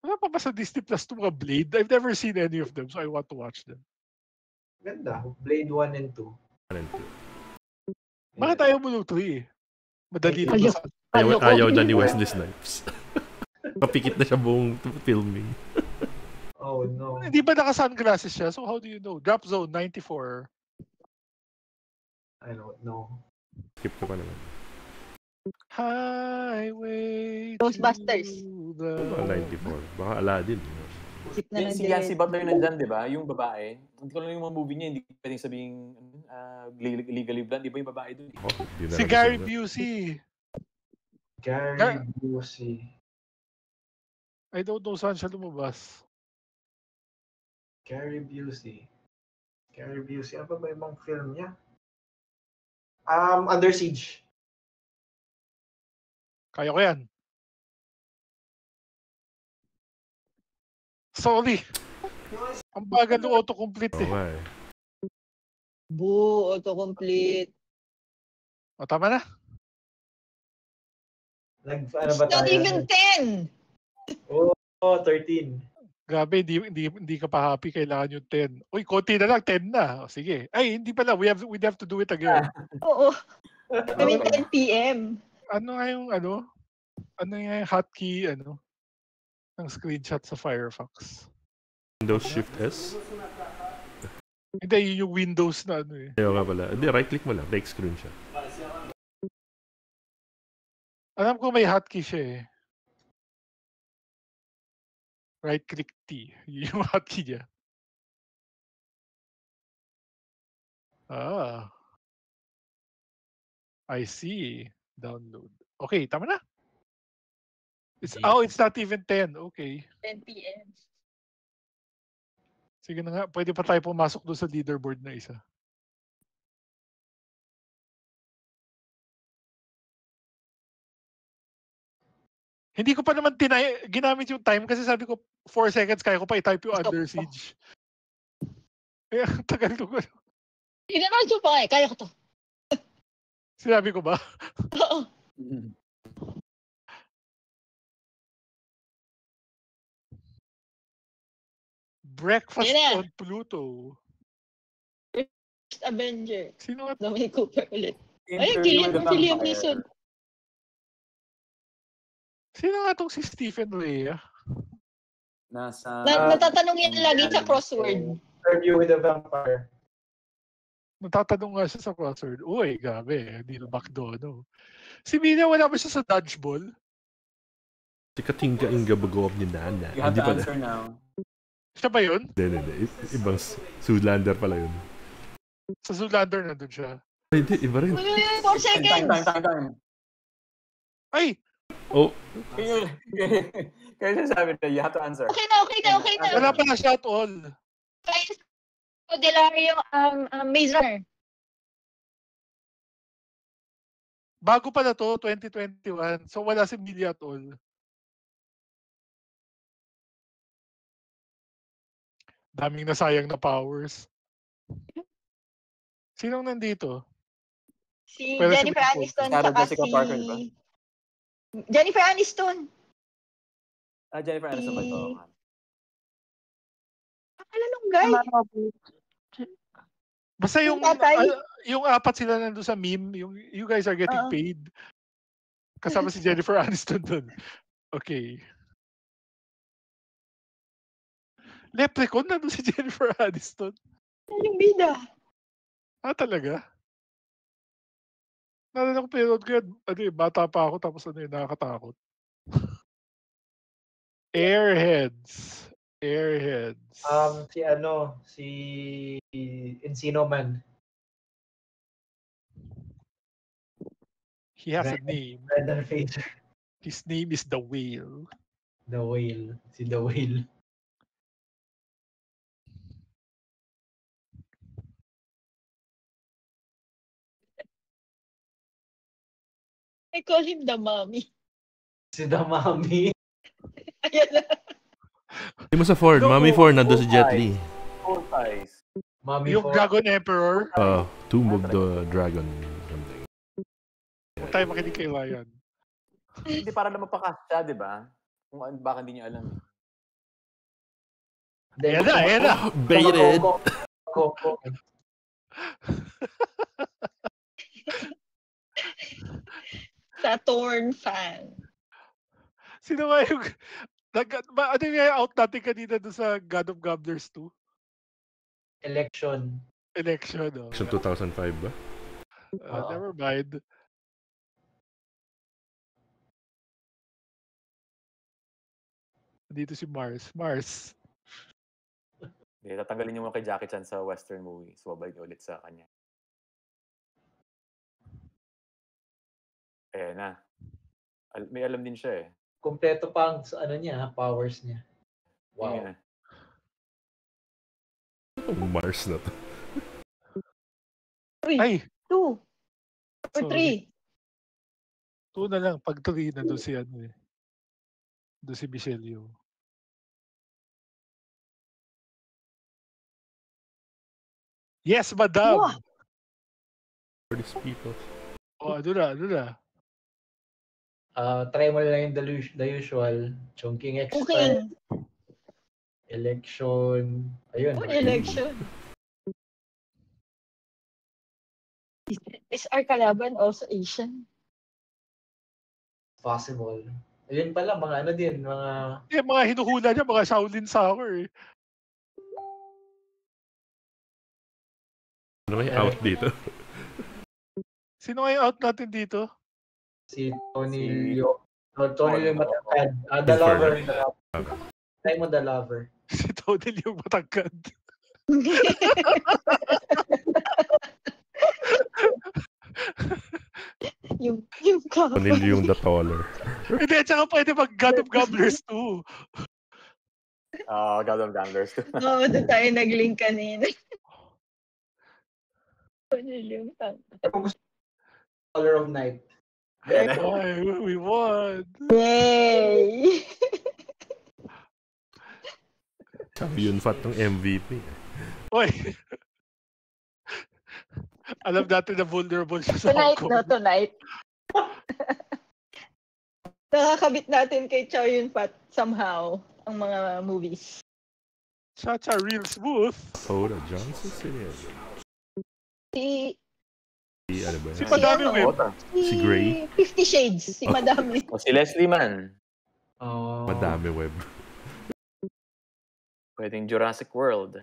Wala pa ba sa Disney Plus itong mga Blade? I've never seen any of them, so I want to watch them. Ganda. Blade 1 and 2. Bakit ayaw mo nung 3? Madali na Ayaw. ba? Ayaw na ni Wesley Snipes. Papikit na siya buong filming. Oh no. Hindi ba naka-sunglasses siya? So how do you know? Drop Zone 94. I don't know. Skip ko pa naman. Highway Ghostbusters. to the... 94. Baka Aladdin. Isip na Si Yancy Butler nandyan, di ba? Yung babae. Hindi ko lang yung mga movie niya, hindi pwedeng sabing legally blonde. Di ba yung babae doon? Oh, di na Si lang Gary gusto Busey. Gary Busey. I don't know saan siya lumabas. Gary Busey. Gary Busey. Ano ba ibang film niya? Under Siege. Kaya ko yan. Sorry. Ang bagal ng autocomplete Oo eh. nga eh. Boo, autocomplete. O, tama na. Ano It's ba not tayo? even 10! Oh, 13. Grabe, hindi ka pa happy. Kailangan yung 10. Uy, konti na lang. 10 na. O, sige. Ay, hindi pala. We'd have to do it again. Oo. I mean, 10 p.m. Ano nga yung ano? Ano nga yung hotkey, ano? Ng screenshot sa Firefox. Windows Shift S? Hindi, yun yung Windows na ano eh. Ayaw nga pala. Hindi, right click mo lang. Take screenshot. Alam ko may hotkey siya eh. Right click T. Yun yung hotkey niya. Ah. I see. Download. Okay, tama na. It's not even 10. Okay. 10 p.m. Sige na nga, pwede pa tayo pumasok doon sa leaderboard na isa. Hindi ko pa naman ginamit yung time kasi sabi ko 4 seconds kaya ko pa i-type yung Under Siege. Kaya tagal ko. Inanadyo pa nga eh. Kaya ko to. Sinabi ko ba? Oo. Breakfast Yan na. on Pluto. Avenger. Sino nga? Dominic Cooper ulit. Ay, Interview with the Liam Vampire. Neeson. Sino nga tong si Stephen Rea? Nasa... Natatanong yan lagi sa crossword. Interview with the Vampire. Natatanong nga siya sa crossword. Uy, gabi. Neil McDonough. Si Mina, wala ba siya sa dodgeball? Si Katinga Inga Bagawab ni Nana. You have Hindi to pala. answer now. Siya ba yun? Hindi. Ibang Zoolander pala yun. Sa Zoolander nandun siya. Ay, hindi. Iba rin. 4 seconds! Time. Ay! Oh, Kaya sinasabi na, you have to answer. Okay na. Wala pa na shout all. Guys, Delario, Maze Runner. Bago pa na to, 2021. So wala si Millie at all. Daming nasayang na powers. Sinong nandito? Si Pero si Jennifer Will Aniston Sarah tsaka Jessica Parker, di ba? Jennifer Aniston. Jennifer Aniston ba ito? Ano nung guy? Basta yung tatay? yung apat sila nandun sa meme, yung you guys are getting paid. Kasama si Jennifer Aniston dun. Okay. Leprechaun nandun si Jennifer Aniston. Yung bida. Talaga? Nalala ko pero bata pa ako tapos nakakatakot. Airheads. Si Encino Man. He has a name. Brendan Fraser. His name is The Whale. The Whale. Si The Whale. I call him the mommy. Si The Mommy. Ayan na. Hindi mo sa Ford. Mami Ford, nandun si Jet Li. Full eyes. Mommy Yung for Dragon Emperor. Tomb of the Dragon. Something. Huwag tayo makinig kay Ryan. Hindi para na mapakasya, di ba? Kung baka hindi niya alam. Ayan na. Baited. Coco. Saturn fan. Sino nga yung... Ano yung out natin kanina doon sa God of Gobblers 2? Election. Election. Election 2005 ba? Never mind. Dito si Mars. Tatanggalin niyo mo kay Jackie Chan sa Western movies. Babalik ulit sa kanya. Ayan na. May alam din siya eh. Kompleto pa ang powers niya. Wow. Yeah. Mars na to. Ay! 2 or 3. 2 na lang. Pag 3 na doon si doon si Michelle Yeoh. Yes, madam! Wow. For these people. Ano na? Try mo lang yung the usual. Chongqing Expert. Okay. Election. Ayun. Election. Is our kalaban also Asian? Possible. Ayun pala, mga Mga hinuhula niya, mga Shaolin Soccer eh. Ano may out dito? Sino nga yung out natin dito? si Tony Leo. Tony Leo matangkad. The Lover. Try mo The Lover. Si Tony Leo matangkad. yung Tony Leo yung the taller. Hindi, tsaka pwede mag God of Gobblers 2. God of Gobblers 2. Oo, doon tayo nag-link kanina. Tony Leo matangkad. Color of Night. We won! Yay! Sabi yun fat ng MVP. Oy! Alam natin na vulnerable siya sa Hong Kong. Tonight. Nakakabit natin kay Chow Yun-fat somehow ang mga movies. Cha-cha, real smooth. Dakota Johnson siya. Ano ba yan? Si Madami Web. Si Grey. 50 Shades. Si Madami. O si Leslie Mann. Madami Web. Pwedeng Jurassic World.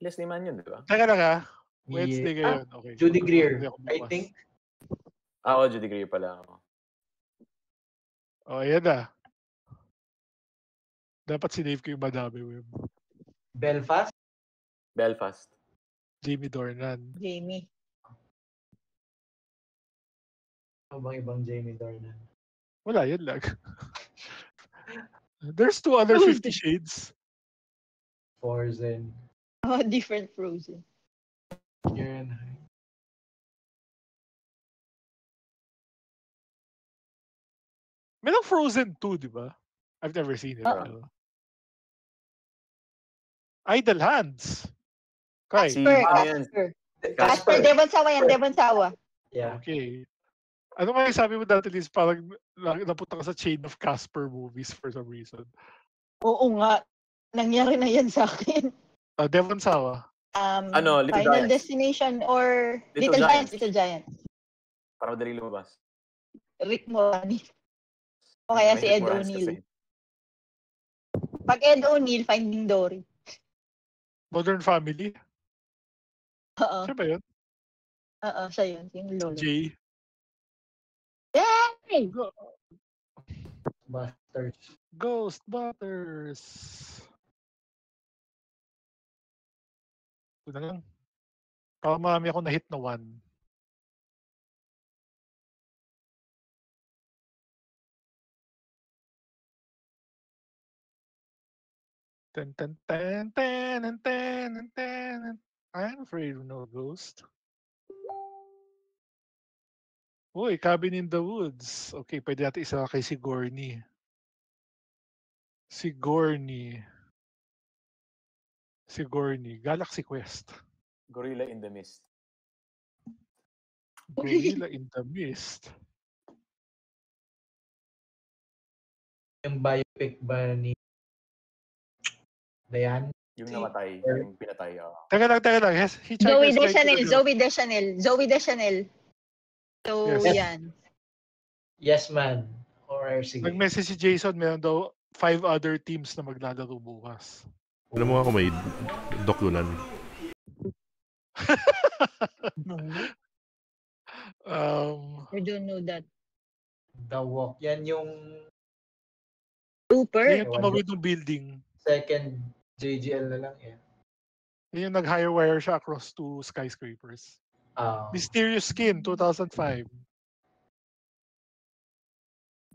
Leslie Mann yun, di ba? Teka lang ha. Wednesday ngayon. Okay. Judy Greer, I think. Judy Greer pala. Ayan na. Dapat sinave ko yung Madami Web. Belfast? Jamie Dornan. Jamie. Ano bang ibang Jamie Dornan? Wala, yun lang. There's 2 other 50 Shades. Frozen. Oh, different Frozen. Fahrenheit. Merong Frozen 2, di ba? I've never seen it. Oo. Idle Hands. Kai. Casper, Devon Sawa yan, Devon Sawa. Yeah. Okay. Ano kaya sabi mo dati, Liz? Parang napunta ka sa chain of Casper movies for some reason. Oo nga. Nangyari na yan sa akin. Devon Sawa. Little Final Giants. Destination or Little Giants. Little Giants. Para madali lumabas. Rick Moranis. O kaya si Ed O'Neill. Pag Ed O'Neill, Finding Dory. Modern Family. Oo. Siya ba yun? Oo, siya yun. Yung lolo. Jay. Yay! Ghostbusters. Ito na lang. Parang marami ako na-hit na 1. I'm afraid of no ghost. Uy, Cabin in the Woods. Okay, pwede natin isa kay Sigourney. Sigourney. Galaxy Quest. Gorilla in the Mist. Gorilla in the Mist. Yung biopic ba ni Dayan? Yung namatay, yung pinatay. Teka lang. Yes, Zoe Deschanel. So, Yes. yan. Yes, man. Or sige. Nag-message si Jason, meron daw 5 other teams na maglalaro bukas. Alam mo ako may dokulan. I don't know that. The Walk. Yan yung Super. Yan yung tumawid ng building. second JGL na lang. Yeah. Yan yung nag-hire wire siya across 2 skyscrapers. Mysterious Skin, 2005.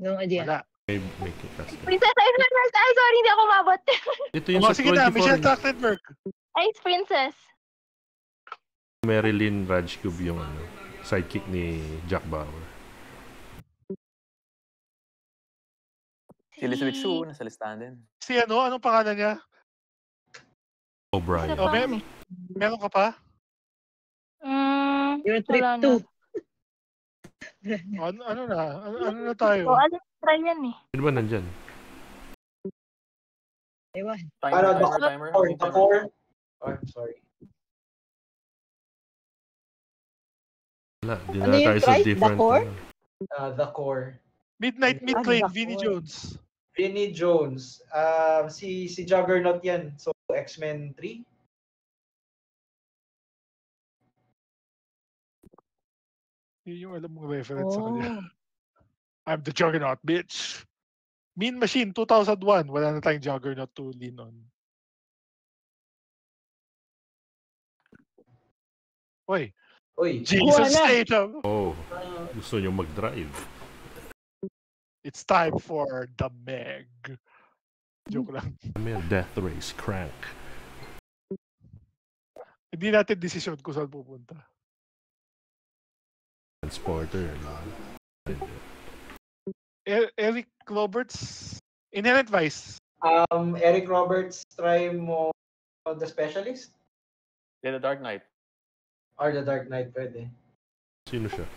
No idea. Wala. May kikas. Princess Ice Princess. Ay, sorry, hindi ako mabot. Ito yung sa Sige na, 24. Michelle Trachtenberg. Ice Princess. Marilyn Rajkub yung sidekick ni Jack Bauer. Si Elizabeth Shue, nasa listahan din. Si anong pangalan niya? O'Brien. Oh, meron ka pa? Your trip wala 2. Ano na tayo? O, ano try yan eh. Ano ba nandyan? Ewan. Timer. The Core. Oh, sorry. Wala, di Ano na yung tayo sa price? The different. Core? The Core. Midnight Midtrain, Vinnie Jones. Vinnie Jones. Si Juggernaut yan. So, X-Men 3. Yun yung alam mong reference sa kanya. I'm the Juggernaut, bitch. Mean Machine, 2001. Wala na tayong Juggernaut to lean on. Uy. Jason Statham. Oh, gusto nyo mag-drive. It's time for the Meg. Joke lang. May Death Race, Crank. Hindi natin desisyon kung saan pupunta. Transporter. Eric Roberts, Inherent Vice. Eric Roberts, try mo The Specialist? Yeah, The Dark Knight. Or The Dark Knight, pwede. Sino siya?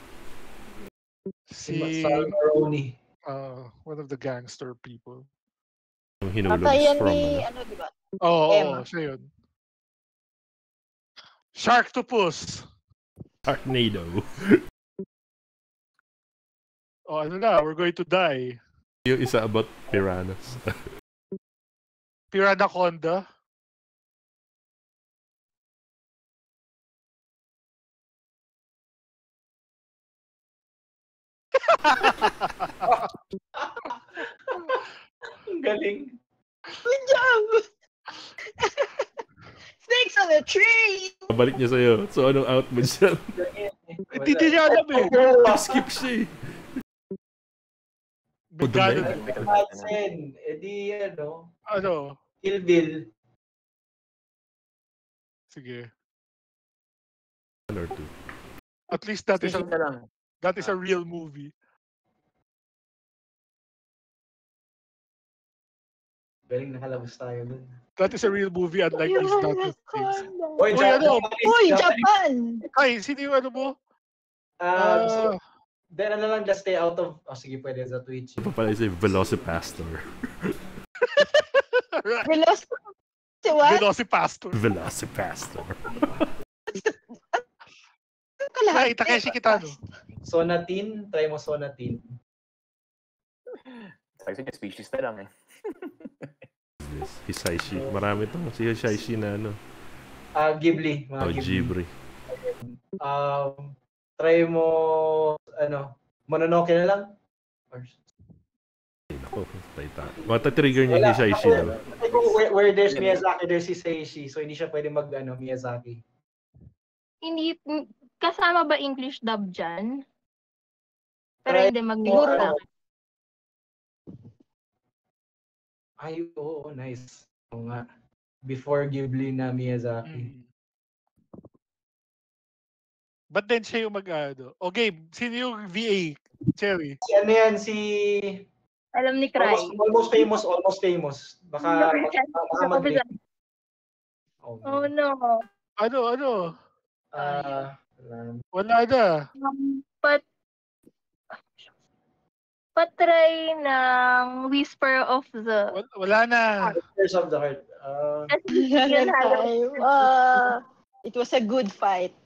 Si Sal Maroni. one of the gangster people. Yung hinulog Patayan from... ni, diba? Oo, siya yun. Sharktopus. Sharknado. We're going to die. Yung isa about piranhas. Piranaconda. Ang galing. Good job! Snakes on a tree! Balik niya sa'yo. So, anong out mo dyan? Hindi niya alam eh. Skip siya eh. Bigano Dudumeg? din. Michael Madsen. Eh di Ano? Kill Bill. Sige. One or two. At least that is Station na lang. a real movie. Galing nakalabas tayo dun. That is a real movie unlike these Netflix things. Uy, Uy, ano? Japan! Ay, sino yung ano mo? So, then ano lang, just stay out of... Oh, sige, pwede sa Twitch. Ito pala is a Velocipastor. Velocipastor. Velocipastor. Ay, Takeshi Kitano. Sonatin, try mo Sonatin. Sabi sa species na lang eh. Hisaishi. Marami tong si Hisaishi na ano. Ghibli. Mga Ghibli. Try mo, Mononoke na lang. Ay, naku, matatrigger niya yung Hisaishi na. Where there's Miyazaki, there's Hisaishi. So, hindi siya pwede Miyazaki. Hindi, kasama ba English dub dyan? Pero Try hindi, mag-siguro lang. Ay, oo, nice. Oo nga. Before Ghibli na Miyazaki. But then siya yung Okay, sino yung VA? Cherry. Si ano yan, Alam ni Cry. Almost famous. Baka mag- Oh no. Ano? Wala na. Patry ng Whisper of the... Wala na. Whispers of the Heart. It was a good fight.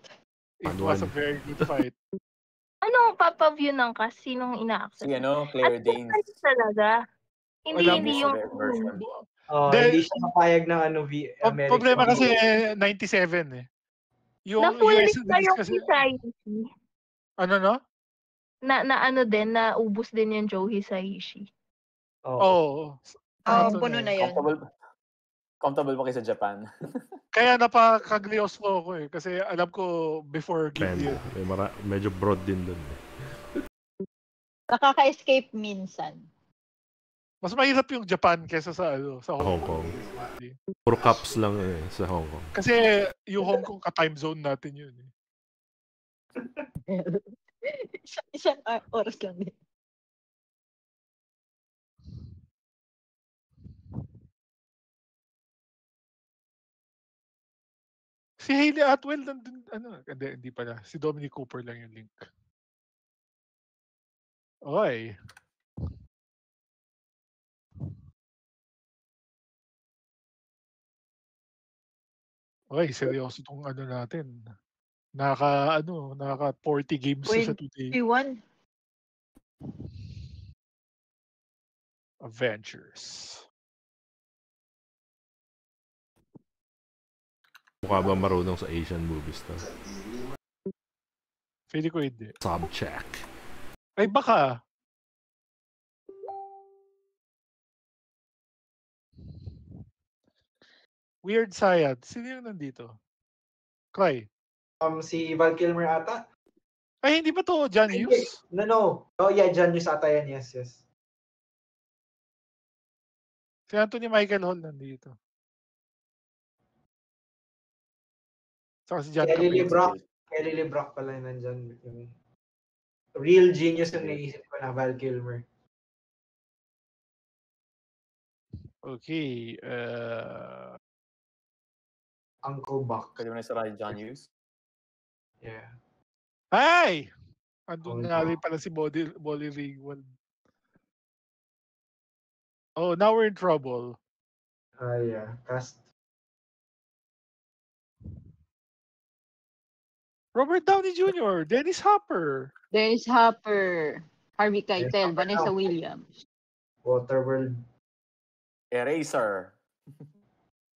It was a very good fight. Anong papa-view ng cast? Sinong ina-access? Si Claire Danes. Talaga. Hindi yung... Hindi siya mapayag ng American. Problema kasi 97 eh. Yung Na-full US list na yung kasi... Hisaishi. Ano? Naubos din yung Joe Hisaishi. Oo. Puno na yun. Comfortable ba kayo sa Japan? Kaya napakaglios mo ako eh. Kasi alam ko before Ghibli. Medyo broad din dun. Nakaka-escape minsan. Mas mahirap yung Japan kesa sa Hong Kong. Puro cups lang sa Hong Kong. Kasi yung Hong Kong ka-time zone natin yun eh. Isang oras lang din. Si Hayley Atwell nandun, hindi pala. Si Dominic Cooper lang yung link. Okay. Okay, seryoso tong natin. Naka 40 games sa today. 21. Avengers. Mukha ba marunong sa Asian movies to? Pwede ko hindi. Subcheck. Ay baka. Weird Science. Sino yung nandito? Cry. Si Val Kilmer ata. Ay, hindi ba to John Hughes? No. Oh yeah, John Hughes ata yan. Yes. Si Anthony Michael Hall nandito. Saka si John Kelly Capaldi. Lee Brock pala yung nandyan. Yung real genius yung naisip ko na Val Kilmer. Okay. Uncle Buck. Pwede mo na sa John Hughes? Yeah. Ay! Andun nga rin pala si Molly Ringwald. Oh, now we're in trouble. Yeah. Cast. Robert Downey Jr., Dennis Hopper. Harvey Keitel, Vanessa Williams. Waterworld. Eraser.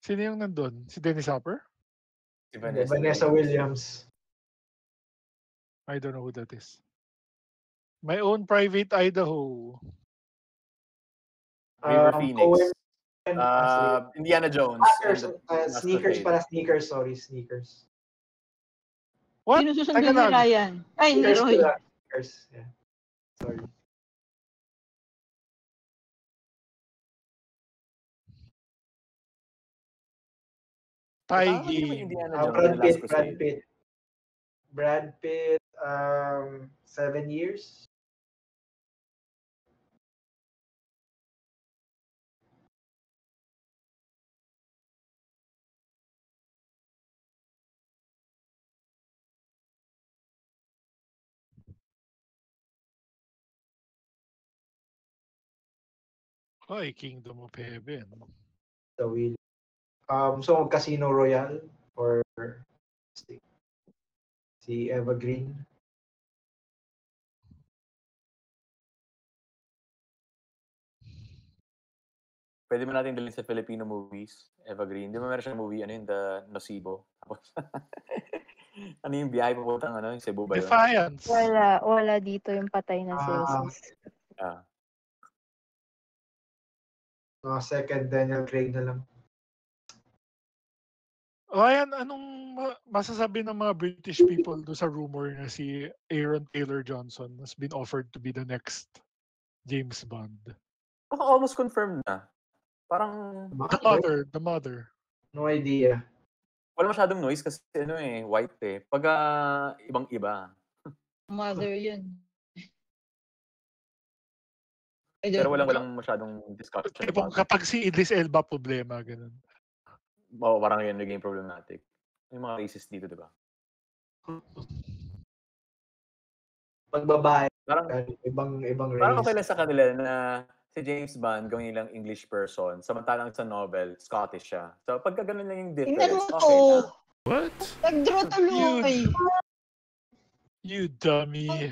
Sino yung nandun? Si Dennis Hopper? Si Vanessa Williams. I don't know who that is. My Own Private Idaho. River Phoenix. Indiana Jones. Sneakers. Sorry, Sneakers. What? Sino susunod ni Ryan? Ay, hindi Roy. Sneakers. Yeah. Sorry. Tama din naman Feige. Indiana Jones, Brad The Last Pitt, Brad Crusade. Pitt. Brad Pitt, 7 years. Ay, Kingdom of Heaven. The Wheel. So Casino Royale or si Eva Green. Pwede mo natin dalhin sa Filipino movies. Evergreen. Di ba meron siyang movie, ano yun, The Nocibo? Tapos, ano yung biyahe papuntang, ano, yung Cebu ba yun? Defiance. Wala dito yung patay na si Jesus. Ah. Second Daniel Craig na lang. O ayan, anong masasabi ng mga British people do sa rumor na si Aaron Taylor Johnson has been offered to be the next James Bond? Almost confirmed na. Parang, The mother. No idea. wala masyadong noise kasi ano white Pag ibang-iba. Mother yun. Pero walang masyadong discussion about it. Kapag si Idris Elba problema, ganun. Oo, parang yun naging problematic. Yung mga racist dito, di ba? Pag babae, Parang ibang Parang okay race. lang sa kanila na si James Bond gawin nilang English person, samantalang sa novel, Scottish siya. So pagka ganun lang yung Tingnan difference, mo okay to. na. What? Nag-draw tuloy. You dummy.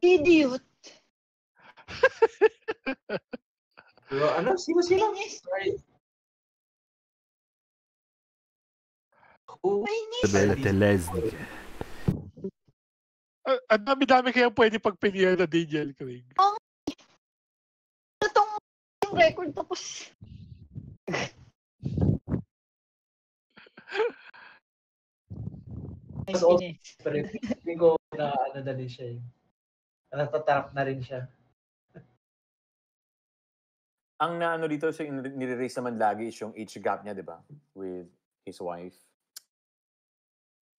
Idiot. Pero ano? Sino? Sorry. Who? Isabella Telesnik. Ang dami-dami kaya pwede pagpilihan na Daniel Craig. Itong record tapos. Mas also, pero feeling ko na ano na rin siya natatarap na rin siya. Ang naano dito sa nire-raise naman lagi is yung age gap niya, di ba? With his wife.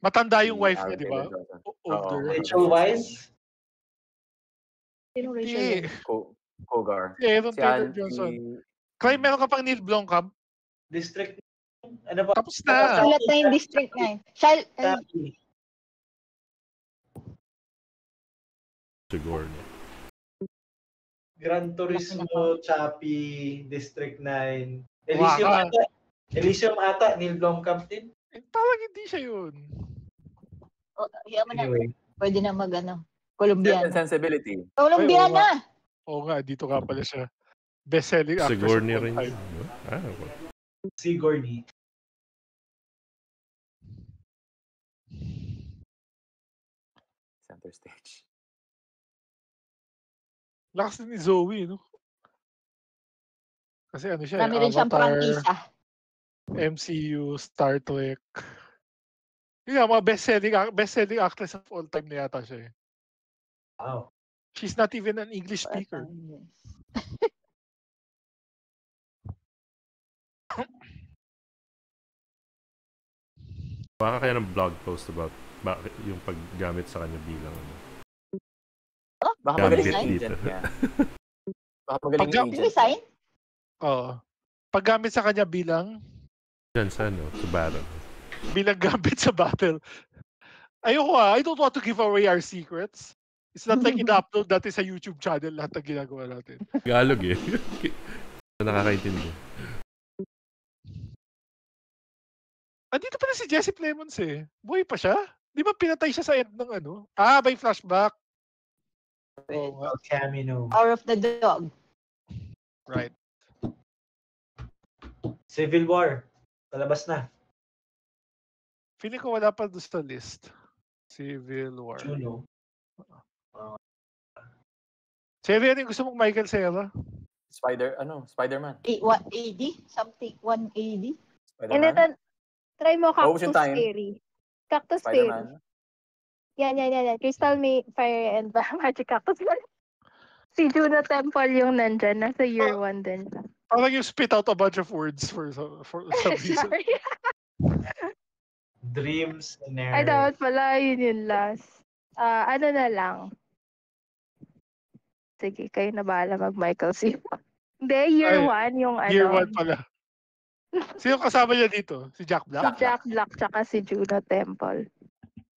Matanda yung Si wife Aaron niya, di ba? Taylor Johnson. Older. Oo. Rachel Weisz? Sino Hindi. Rachel? Cougar. Si Aaron Taylor Si Johnson. Kaya meron ka pang Neil Blomkamp. District? Ano ba? Tapos na. Sulat na yung District 9. Sigourney. Gran Turismo, Chappie, District 9. Waka. Elysium ata, Neil Blomkamp din. Parang hindi siya yun. Anyway. Pwede na Colombiana. Sensibility. Colombiana! Oo nga, dito nga pala siya. Best-selling actress. Sigourney of all rin time. yun. Sigourney. Center stage. Lakas din ni Zoe, no? Kasi ano siya, Marami rin siyang Avatar, prangkisa. MCU, Star Trek. Yun nga, mga best-selling actress of all time na yata siya. Wow. She's not even an English speaker. Baka kaya ng blog post about bakit yung paggamit sa kanya bilang Baka Gambit magaling yung dito. agent niya. Baka magaling yung agent. Resign? Oo. Paggamit sa kanya bilang dyan sa battle. bilang gambit sa battle. Ayoko I don't want to give away our secrets. It's not like ina-upload natin sa YouTube channel lahat ng ginagawa natin. Tagalog nakakaintindi. Andito pala si Jesse Plemons Buhay pa siya? Di ba pinatay siya sa end ng ano? By flashback. Oo nga. Camino. Power of the Dog. Right. Civil War. Palabas na. Feeling ko wala pa doon sa list. Civil War. Juno. Seri, ano yung gusto mong Michael Cera? Spider-Man. 180? Something. 180? Spider-Man? Try mo Oh, Ocean Cactus Time. Fairy. Cactus Fairy. Spider-Man? Yan. Crystal Fire and Magic Cactus. Si Juno Temple yung nandyan. Nasa year 1 din siya. Parang you spit out a bunch of words for some reason. Sorry. Dreams Ay, scenario. dapat pala yun last. Ano na lang. Sige, kayo na bahala mag-Michael C. Hindi, year Ay, 1 yung Year ano. 1 pala. Sino kasama niya dito? Si Jack Si Black? Jack Black tsaka si Juno Temple.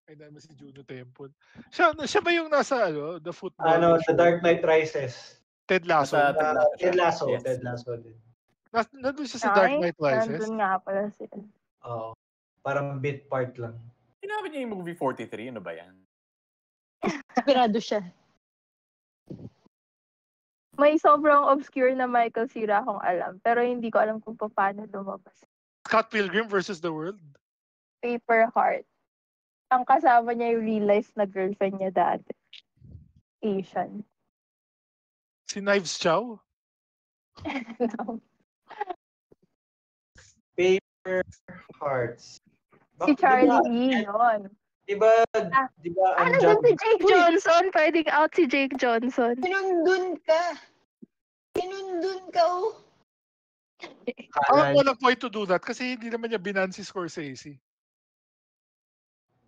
Ay, naman si Juno Temple. Siya ba yung nasa, The football The show? Dark Knight Rises. Ted Lasso? Nasa Ted Lasso siya. Ted Lasso. Yes. Ted Lasso din. Nandun siya sa Dark Ay, Knight Rises? nandun nga pala sila. Oo. Parang bit part lang. Tinapit niya yung movie 43. Ano ba yan? Inspirado siya. May sobrang obscure na Michael Cera akong alam. Pero hindi ko alam kung paano lumabas. Scott Pilgrim versus the World? Paper Heart. Ang kasama niya yung real life na girlfriend niya dati. Asian. Si Knives Chow? No. Paper Hearts. Si Charlie Lee yun. Diba, Ah, ang nandun si job? Jake Johnson. Pwedeng out si Jake Johnson. Sinundun ka. Sinundun ka, oh. Parang walang point to do that kasi hindi naman niya binan si Scorsese.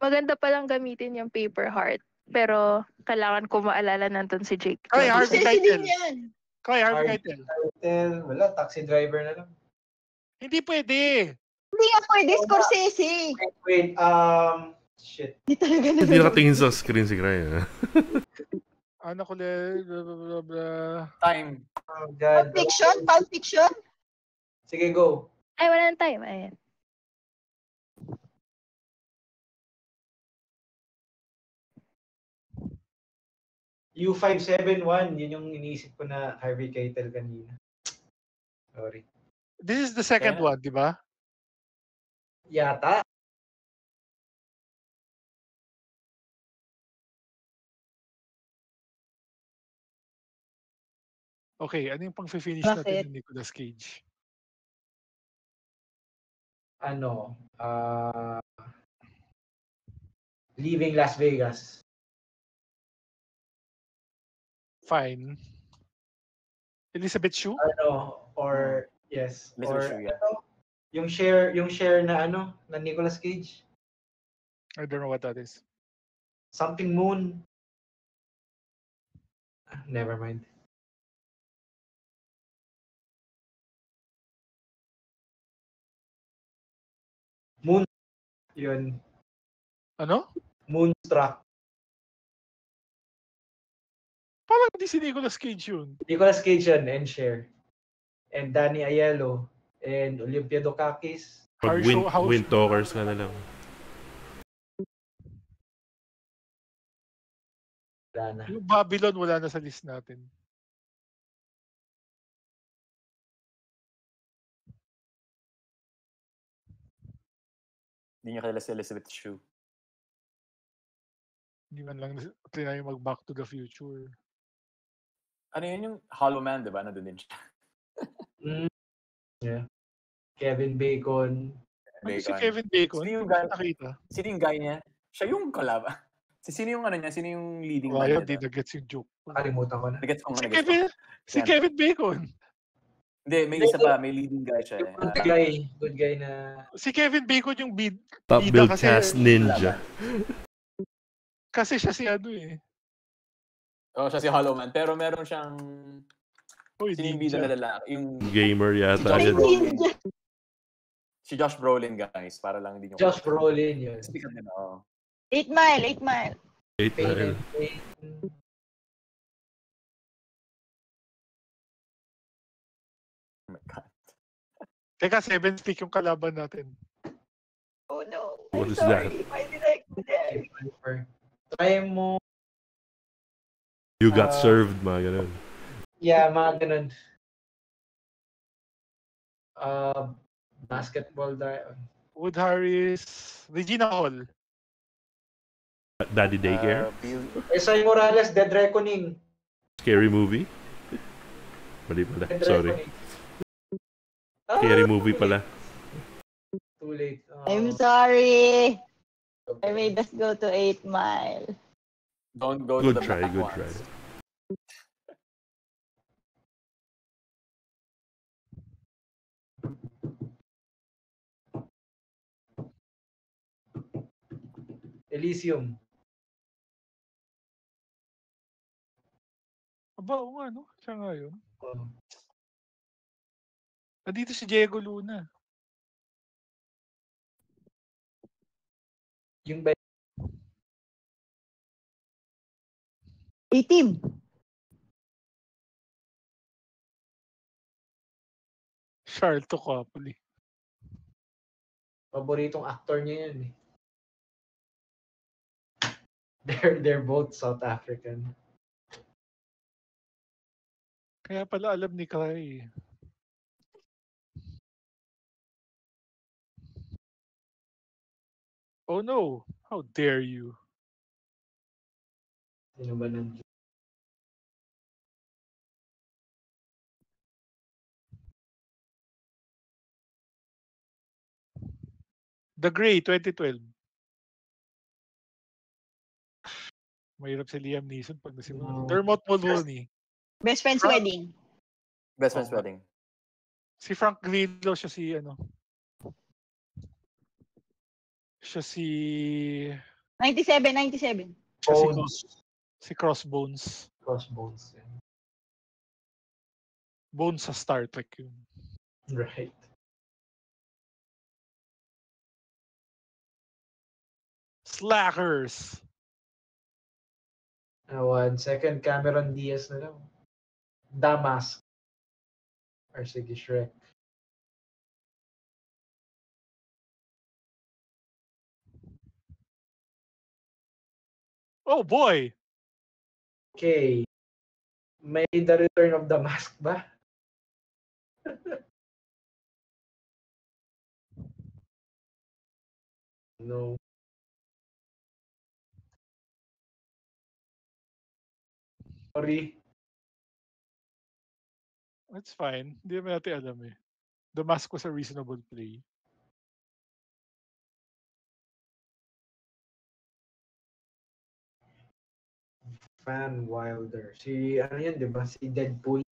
Maganda palang gamitin yung Paper Heart. Pero kailangan ko maalala nandun si Jake Ay, Johnson. Harvey Sisi din Keitel. yan. Kaya Harvey Harvey Keitel. Wala, taxi driver na lang. Hindi pwede. Hindi nga pwede, Scorsese. Wait, shit. Hindi talaga Hindi nakatingin sa screen si Ryan. Ano ko le, blah, blah, blah, blah. Time. Oh, Pulp God. Fiction? Pulp Fiction? Sige, go. Ay, wala na time. Ayan. U571, yun yung iniisip ko na Harvey Keitel kanina. Sorry. This is the second Yeah. one, di ba? Yata. Okay, ano yung pang-finish Bakit? natin ni Nicolas Cage? Leaving Las Vegas. Fine. Elizabeth Shue? Yes. Elizabeth Or, Shue, yeah. yung share na na Nicolas Cage. I don't know what that is. Something Moon. Never mind. Moon. Yun. Ano? Moonstruck. Parang hindi si Nicolas Cage yun. Nicolas Cage yun and Cher. And Danny Aiello. And Olympia Dukakis. Pag Wind Talkers ka na lang. Wala na. Yung Babylon wala na sa list natin. Hindi niya kilala si Elizabeth Shue. Hindi man lang tinay mag-Back to the Future. Ano yun yung Hollow Man, di ba? Nandun din siya. Yeah. Kevin Bacon. Ano si Kevin Bacon? Sino yung guy? Nakita. Sino yung guy niya? Siya yung kalaban. Sino yung niya? Sino yung leading man Wala, niya? hindi na-gets yung joke. Nakalimutan ko na. Nagets ko. Si Kevin Bacon. Hindi, may isa pa. May leading guy siya. Good guy na... Si Kevin Bacon yung Top bida build kasi- cast ninja. kasi siya si Oo, siya si Hollow Man. Pero meron siyang... Uy, Sino yung bida na lalaki? Yung... Gamer yata. Si Josh Yan. Brolin. Si Josh Brolin, guys. Para lang hindi nyo... Josh Brolin yun. Sikat din, oo. 8 Mile, 8 Mile. 8 Pain na. and Pain. Oh my God. Teka, 7 stick yung kalaban natin. Oh no. What I'm is sorry. that? Why did I go there? Try mo. You got served, mga ganun. Yeah, mga ganun. Basketball. Wood Harris, Regina Hall. Daddy Daycare. Esai Morales, Dead Reckoning. Scary movie. Mali pala. Dead Sorry. Reckoning. Scary movie pala. Too late. I'm sorry. I made us go to 8 Mile. Don't go Good to the try, black good ones. try. Elysium. Aba, oo nga, no? Siya nga yun. Oh. Nandito si Diego Luna. Yung ba A-Team. Charlton Copley. paboritong actor niya yan eh. They're both South African. Kaya pala alam ni Kai. Oh no, how dare you? Sino ba nang The Grey, 2012. Mahirap si Liam Neeson pag nasimula. Dermot Mulroney. Best Friend's Frank- Wedding. Best Friend's Oo. Wedding. Si Frank Grillo, siya si ano. Siya si 97. siya si, Bones? si Crossbones. Crossbones. Yan. Bones sa Star Trek yun. Right. Slackers. One second, Cameron Diaz na lang. Damask. Or sige, Shrek. Oh boy! Okay. May The Return of the Mask ba? No. Sorry. That's fine. Hindi naman natin alam eh. The Mask was a reasonable play. Van Wilder. Si, ano yan, di ba? Si Deadpool.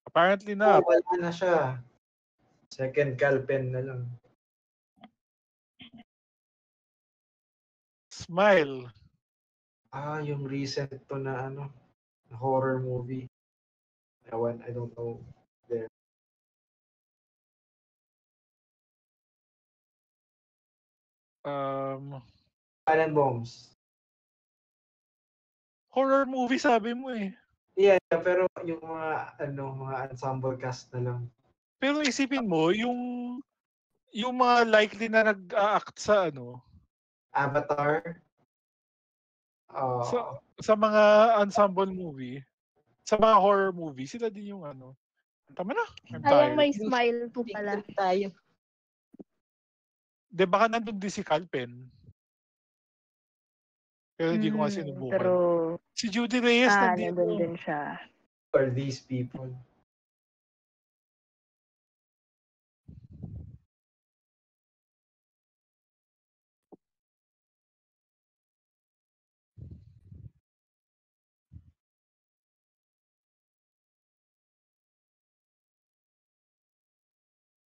Apparently na. Wala na siya. Second Calpen na lang. Smile. Yung recent to na ano, na horror movie. Ewan, I don't know. There. Alan Bombs. Horror movie sabi mo eh. Yeah, pero yung mga ensemble cast na lang. Pero isipin mo, yung mga likely na nag-act sa ano, Avatar. sa mga ensemble movie, sa mga horror movie, sila din yung ano. Tama na. I'm Sayang tired. may smile po pala. Tayo. De baka nandun din si Calpen. Pero hindi ko kasi sinubukan. Pero, Si Judy Reyes nandito. nandun din siya. For these people.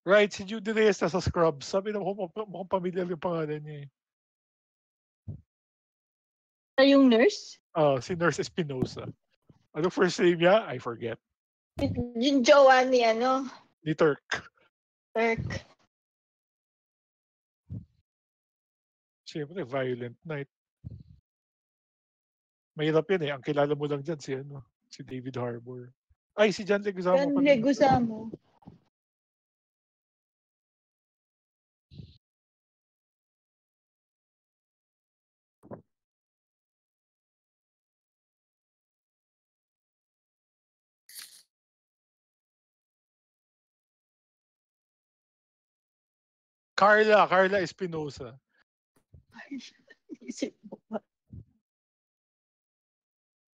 Right, si Judy Reyes nasa Scrubs. Sabi na mukhang pamilyar yung pangalan niya eh. Yung nurse? Si Nurse Espinosa. Ano first name niya? I forget. Yung jowa ni Ni Turk. Turk. Siyempre, Violent Night. Mahirap yan eh. Ang kilala mo lang dyan si David Harbour. Ay, si John Leguizamo. John Leguizamo. Carla Espinosa. Isip mo ba?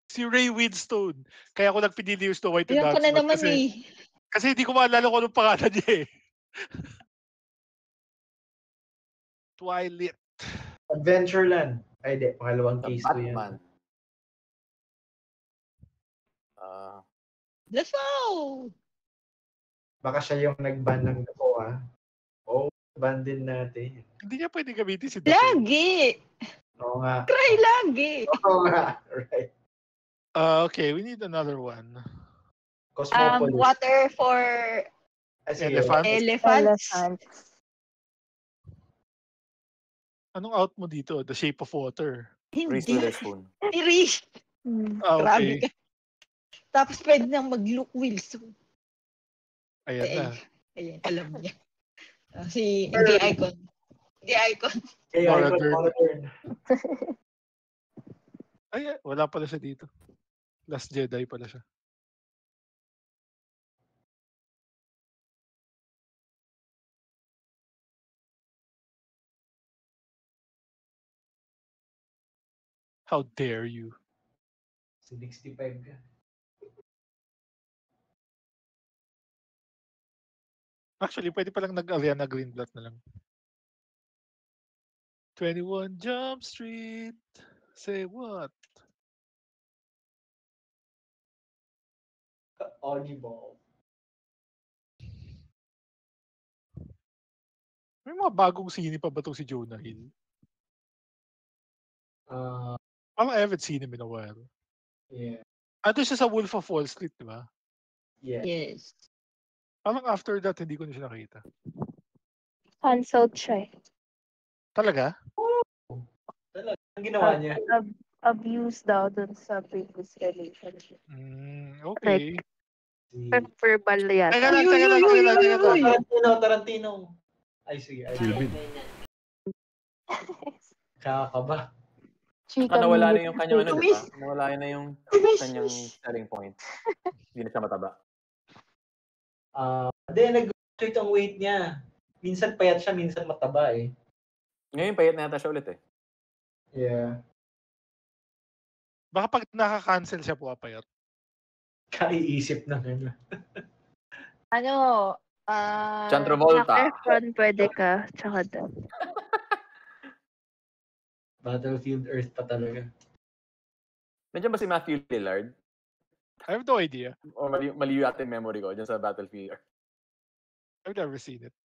Si Ray Winstone. Kaya ako nagpinili yung Snow White and Alam ko na Huntsman naman kasi hindi ko maalala kung anong pangalan niya eh. Twilight. Adventureland. Ay, di. Pangalawang case ko yan. Batman. Let's go! Baka siya yung nag-ban ng Dafoe, ah. Oh. Abandon natin. Hindi niya pwede gamitin si Daphne. Lagi! Oo nga. Cry lagi! Oo nga. Right. Okay, we need another one. Cosmopolis. Water for Sige. Elephant? elephants. Elephants. Anong out mo dito? The Shape of Water. Reese Hindi. Witherspoon. Irish. Grabe Okay. ka. Tapos pwede nang mag-Luke Wilson. Ayan na. Ayan, alam niya. Hindi icon. Hindi icon. Hey, Laura icon, Dern. Laura Dern. Ay, wala pala siya dito. Last Jedi pala siya. How dare you? 65 ka. Actually, pwede palang nag-Ariana Greenblatt na lang. 21 Jump Street. Say what? Audible. May mga bagong sine pa ba itong si Jonah Hill? Parang I haven't seen him in a while. Yeah. Ando siya sa Wolf of Wall Street, di ba? Yeah. Yes. Parang after that, hindi ko na siya nakita. Cancelled siya eh. Talaga? Talaga. Ang ginawa niya. Abuse daw dun sa previous relationship. Okay. Verbal yan. Teka lang. Tarantino. Ay, sige. Silbid. Kakaba. Chika Nawala na minute. yung kanyang ano, di ba? Tumis. Nawala na yung kanyang selling point. Hindi na siya mataba. Hindi, nag-fluctuate ang weight niya. Minsan payat siya, minsan mataba eh. Ngayon, payat na yata siya ulit eh. Yeah. Baka pag naka-cancel siya, pumapayat. Kaiisip na ano. Ano? John Travolta. Efron pwede ka. Tsaka daw. Battlefield Earth pa talaga. Nandiyan ba si Matthew Lillard? I have no idea. O mali yung ating memory ko dyan sa Battlefield Earth. I've never seen it.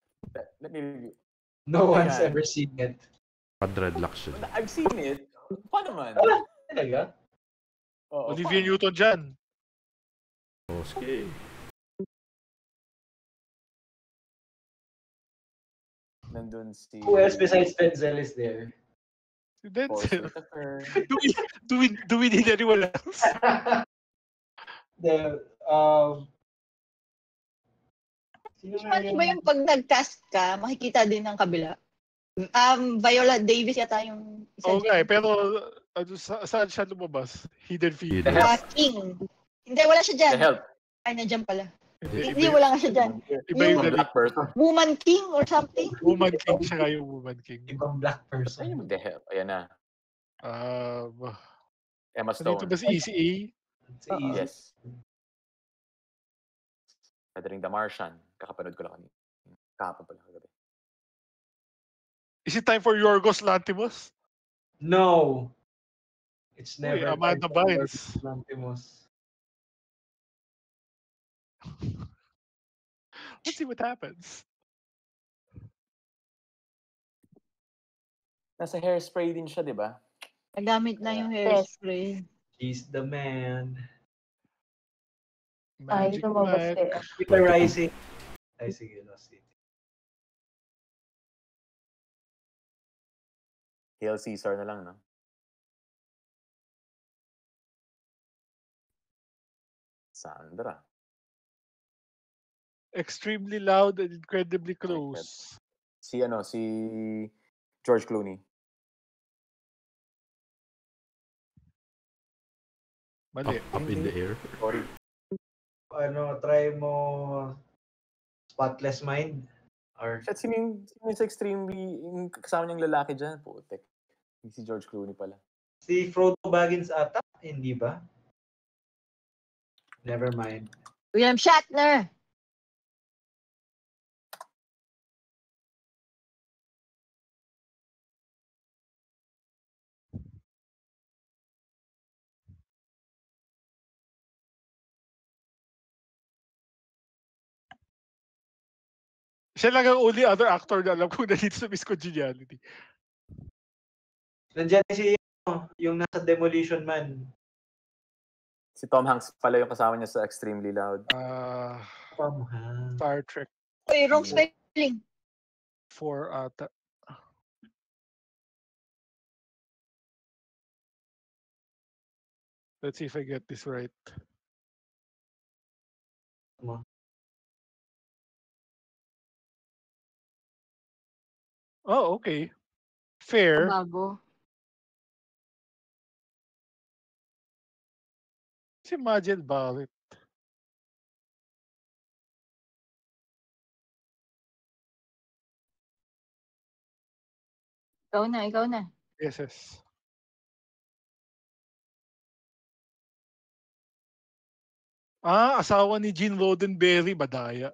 Let me review. No one's Ayan. ever seen it. Pa-dreadlocks siya. I've seen it. Paano man? Talaga? Oo, Olivia paano? Newton dyan. Oh, sige. Nandun si... Who else besides Denzel is there? Si Forrest Denzel. Whitaker. Do we need anyone else? Sino Paano ba yung pag nag-cast ka, makikita din ng kabila? Viola Davis yata yung isa Okay, dyan. pero saan siya lumabas? Hidden Figure. The Help. King. Hindi, wala siya dyan. The Help. Ay, nandiyan pala. Hindi, Wala nga siya dyan. iba yung Yung dali. black person. Woman King or something? Woman King siya nga yung Woman King. Ibang black Ayun person. yung The Help. Ayan na. Emma Dito Stone. ba si ECA? It's easy. Yes. Feathering the Martian. Kakapanood ko lang kanina. Kahapon pala kagabi. Is it time for Yorgos Lanthimos? No. It's Uy, never. Amanda Bynes. Lanthimos. Let's see what happens. Nasa Hairspray din siya, di ba? Nagamit na yung hairspray. He's the man. Magic lumabas Mike. Peter Rising. Ay, sige. Lost it. Hail Caesar na lang, no? Sandra. Extremely loud and incredibly close. Si George Clooney. Mali. Up in the air. Sorry. Try mo Spotless Mind? Or Shit, sino yung sa extremely, yung kasama niyang lalaki dyan? Putek. Si George Clooney pala. si Frodo Baggins ata? Hindi ba? Never mind. William Shatner. Siya lang ang only other actor na alam ko na dito sa Miss Congeniality. Nandiyan si yung nasa Demolition Man. Si Tom Hanks pala yung kasama niya sa Extremely Loud. Tom Hanks. Star Trek Uy, wrong spelling. 4 ata. Let's see if I get this right. Oh, okay. Fair. Bago. Si Majel Barrett. Ikaw na. Yes. Asawa ni Gene Roddenberry, badaya.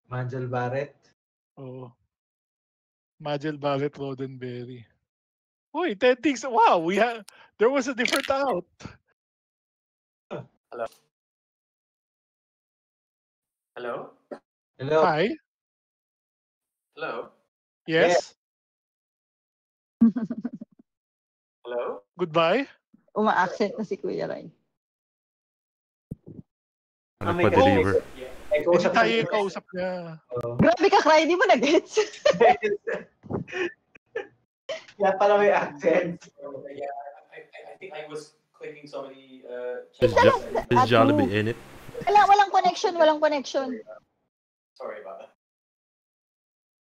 Majel Barrett. Oo. Majel Barrett Roddenberry. Uy, 10 things. Wow, there was a different out. Hello? Hello. Hi. Hello? Yes. Hello? Goodbye. Uma-accent na si Kuya Ray. Nagpa-deliver. Hindi tayo yung kausap niya. Grabe ka, Cry. Di mo na-gets? Kaya pala may accent. I think I was clicking so many... Is Jollibee in it? Walang connection. Sorry about that.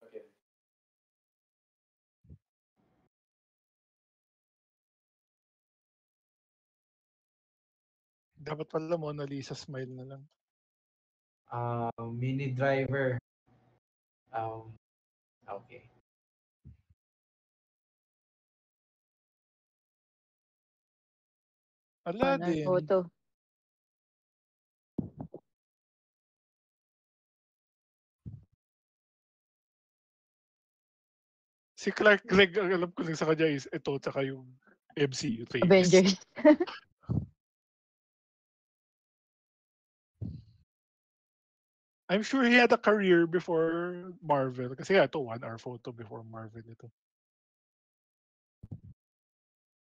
Okay. Dapat pala Mona Lisa smile na lang. Mini Driver. Okay. Aladdin. Photo. Si Clark Gregg, ang alam ko lang sa kanya is ito, tsaka yung MCU. Avengers. I'm sure he had a career before Marvel. Kasi ito, 1-hour photo before Marvel ito.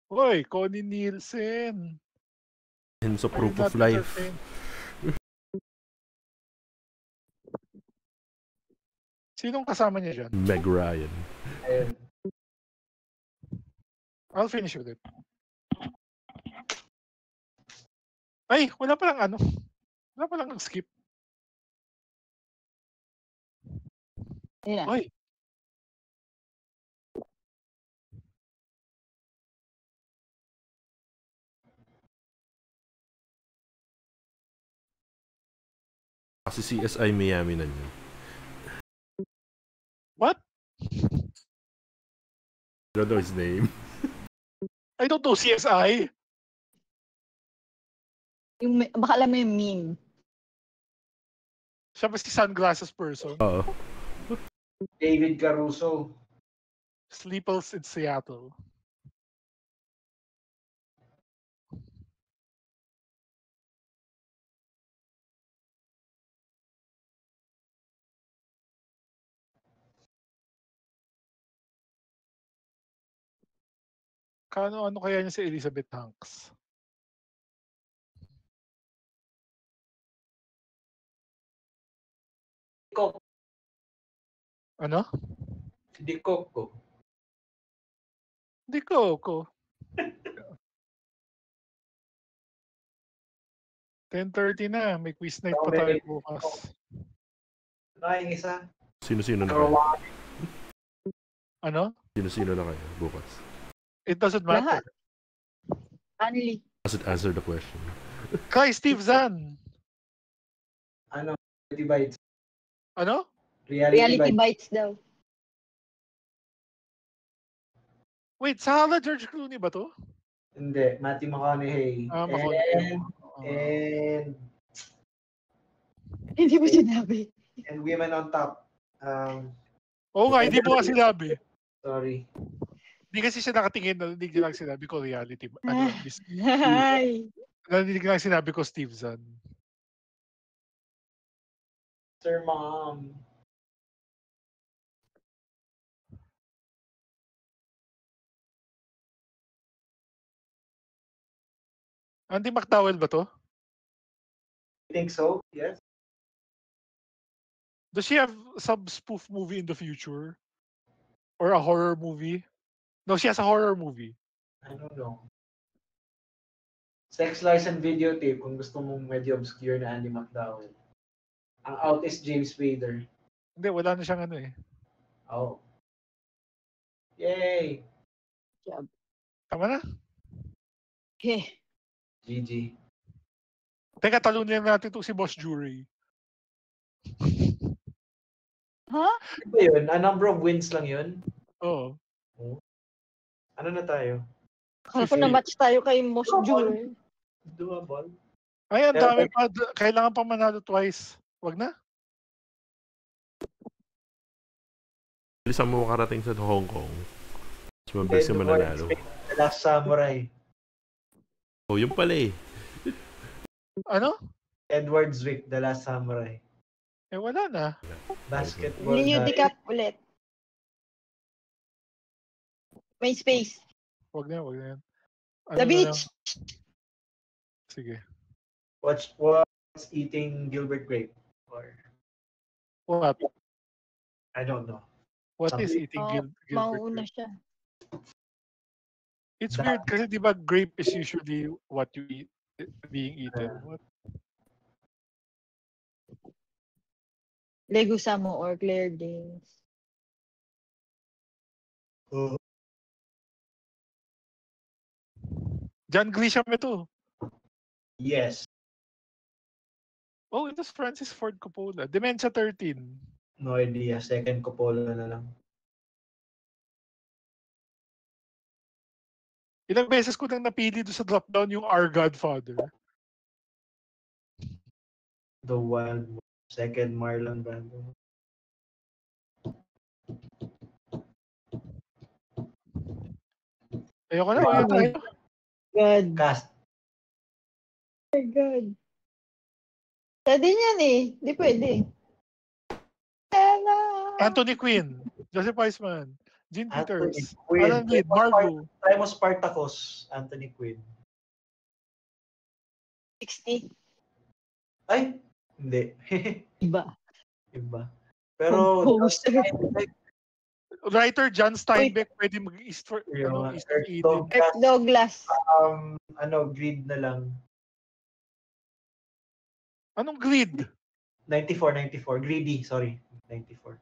Hoy, Connie Nielsen. Enzo Proof of Life. Sinong kasama niya dyan? Meg Ryan. Ayun. I'll finish with it. Ay, wala palang skip. Yun na. Ay. Kasi CSI Miami na yun. What? I don't know his name. I don't know CSI. Baka alam mo yung meme. Siya ba si sunglasses person? Oo. David Caruso. Sleeples in Seattle. Ano kaya niya si Elizabeth Hanks? Ano? Si Coco. Hindi ko. 10:30 na. May quiz night pa tayo bukas. Yung isa. Sino-sino na kayo? Ano? Sino-sino na kayo bukas? It doesn't matter. Lahat. Only. Does it answer the question? Kay Steve Zahn. Reality Bites. Ano? Reality Bites daw. Wait, Sala George Clooney ba to? Hindi. Matthew McConaughey. And Hindi mo sinabi. and Women on Top. Oo nga, hindi mo nga sinabi. Sorry. Hindi kasi siya nakatingin, narinig lang sinabi ko reality. Hi. Narinig lang sinabi ko Steve Zahn. Sir Mom. Andy McDowell ba to? I think so, yes. Does she have some spoof movie in the future? Or a horror movie? No, she has a horror movie. I don't know. Sex License Videotape, kung gusto mong medyo obscure na Andy McDowell. Ang out is James Spader. Hindi, wala na siyang ano eh. Oh. Yay! Tama na? Okay. GG. Teka, talunin natin ito si Boss Jury. Huh? Ano ba yun? A number of wins lang yun? Oo. Ano na tayo? Kala ko na-match tayo kay Most Jewel. Doable. Ay, ang dami pa. Kailangan pa manalo twice. Wag na? Bilisan mo makarating sa Hong Kong. Mas mabilis ka mananalo. The Last Samurai. Oh, yun pala eh. Ano? Edward Zwick, The Last Samurai. Eh, wala na. Basketball. Leo Diaries. DiCap ulit. May space. Wag na yan. Ano The na Beach. lang? Sige. What's eating Gilbert Grape? Or What? I don't know. What is Something. eating Gilbert Mauuna grape? siya. It's weird kasi di ba grape is usually what you eat being eaten. What? Lego Samo or Claire Danes. John Grisham ito. Yes. Oh, it was Francis Ford Coppola. Dementia 13. No idea. Second Coppola na lang. Ilang beses ko nang napili doon sa drop-down yung Our Godfather. The Wild One. Second Marlon Brando. Ayoko na, uwi tayo. God. Cast. Oh my God. Pwede yan eh. Di pwede. Anthony Quinn, Joseph Weisman, Gene Anthony Peters, Quinn. Alan Reed, Margot. Try mo Spartacus. Anthony Quinn. 60. Ay! Hindi. Iba. Iba. Pero Composer. Writer John Steinbeck pwede mag-East for Yung East for Kirk Eden. Kirk Douglas. Greed na lang. Anong Greed? 94. Greedy, sorry. 94.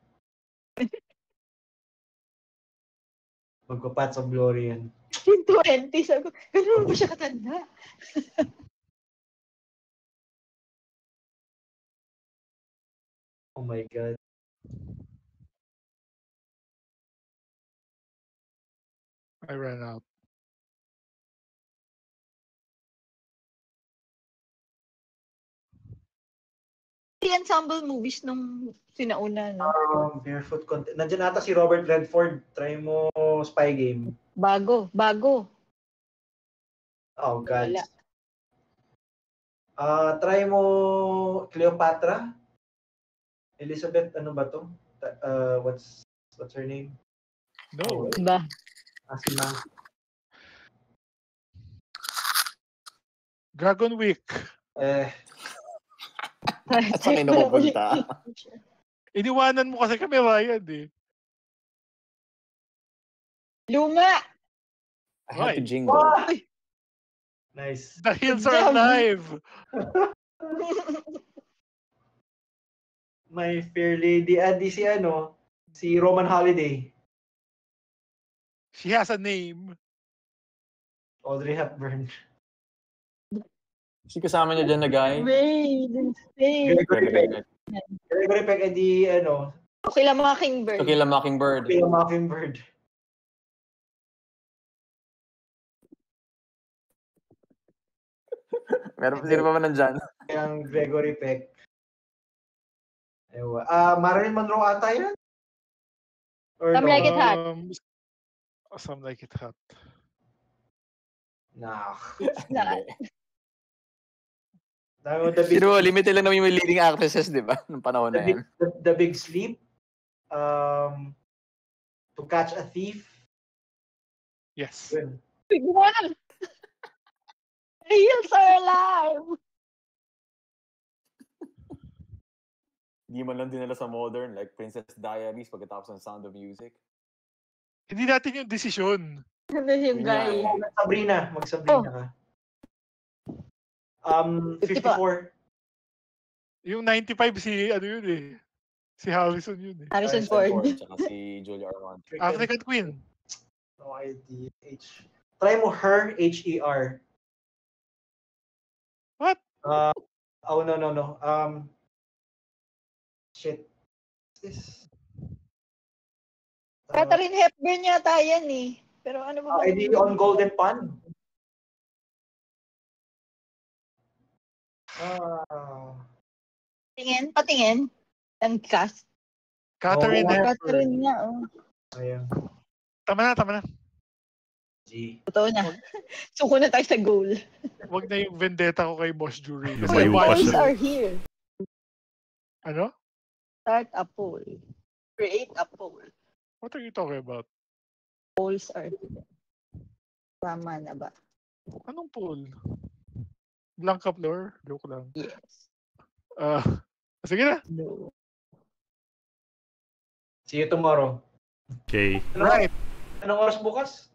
Magpa-Paths of Glory yan. 20. Sabi ko, gano'n mo siya katanda? Oh my God. I ran out. The ensemble movies nung sinauna, no? Barefoot Contest. Nandiyan ata si Robert Redford. Try mo Spy Game. Bago. Oh, God. Wala. Try mo Cleopatra. Elizabeth, ano ba to? What's her name? No. Iba. Si Ma'am. Dragon Week. Saan kayo napupunta? Iniwanan mo kasi kami, Ryan eh. Luma! I have to Right. jingle. Nice. The Hills Are Alive. My Fair Lady. Di si Roman Holiday. She has a name. Audrey Hepburn. Si kasama niya dyan na guy. Raid and Stay. Gregory Peck, Okay lang Mockingbird. Okay lang Mockingbird. Kaya Mockingbird. Sino pa ba nandyan? Ang Gregory Peck. Ewa. Marilyn Monroe ata yan? Or Some no? Like It Hot. Some Like It Hot. Nah. It's not. Sino, limited lang naman yung leading actresses, di ba? Nung panahon na yan. The Big Sleep. To Catch a Thief. Yes. Bigwan! Reels are alive! Hindi man lang dinala sa modern, like Princess Diaries pagkatapos ng Sound of Music. Hindi natin yung desisyon. Ano yung Yun nga guy? eh. Mag-Sabrina ka. 54. Yung 95 si ano yun eh. Si Harrison yun eh. Harrison Harrison Ford. Ford, tsaka si Julia Ormond. African Queen. No idea. Try mo her, H-E-R. What? Oh, no. Shit. What's this? Catherine Hepburn yata yan eh. Pero ano ba? Edi on Golden Pond. Patingin. Ang cast. Catherine Oo, Hepburn. Catherine nga, oh. Ayan. Tama na. G. Totoo na. Suko na tayo sa goal. Wag na yung vendetta ko kay Boss Jury. Kasi Lumayo I pa watched Polls siya. are here. Ano? Start a poll. Create a poll. What are you talking about? Polls are here. Tama na ba? Anong poll? Blanca floor? Joke lang. Yes. Sige na. No. See you tomorrow. Okay. Right. Anong oras bukas?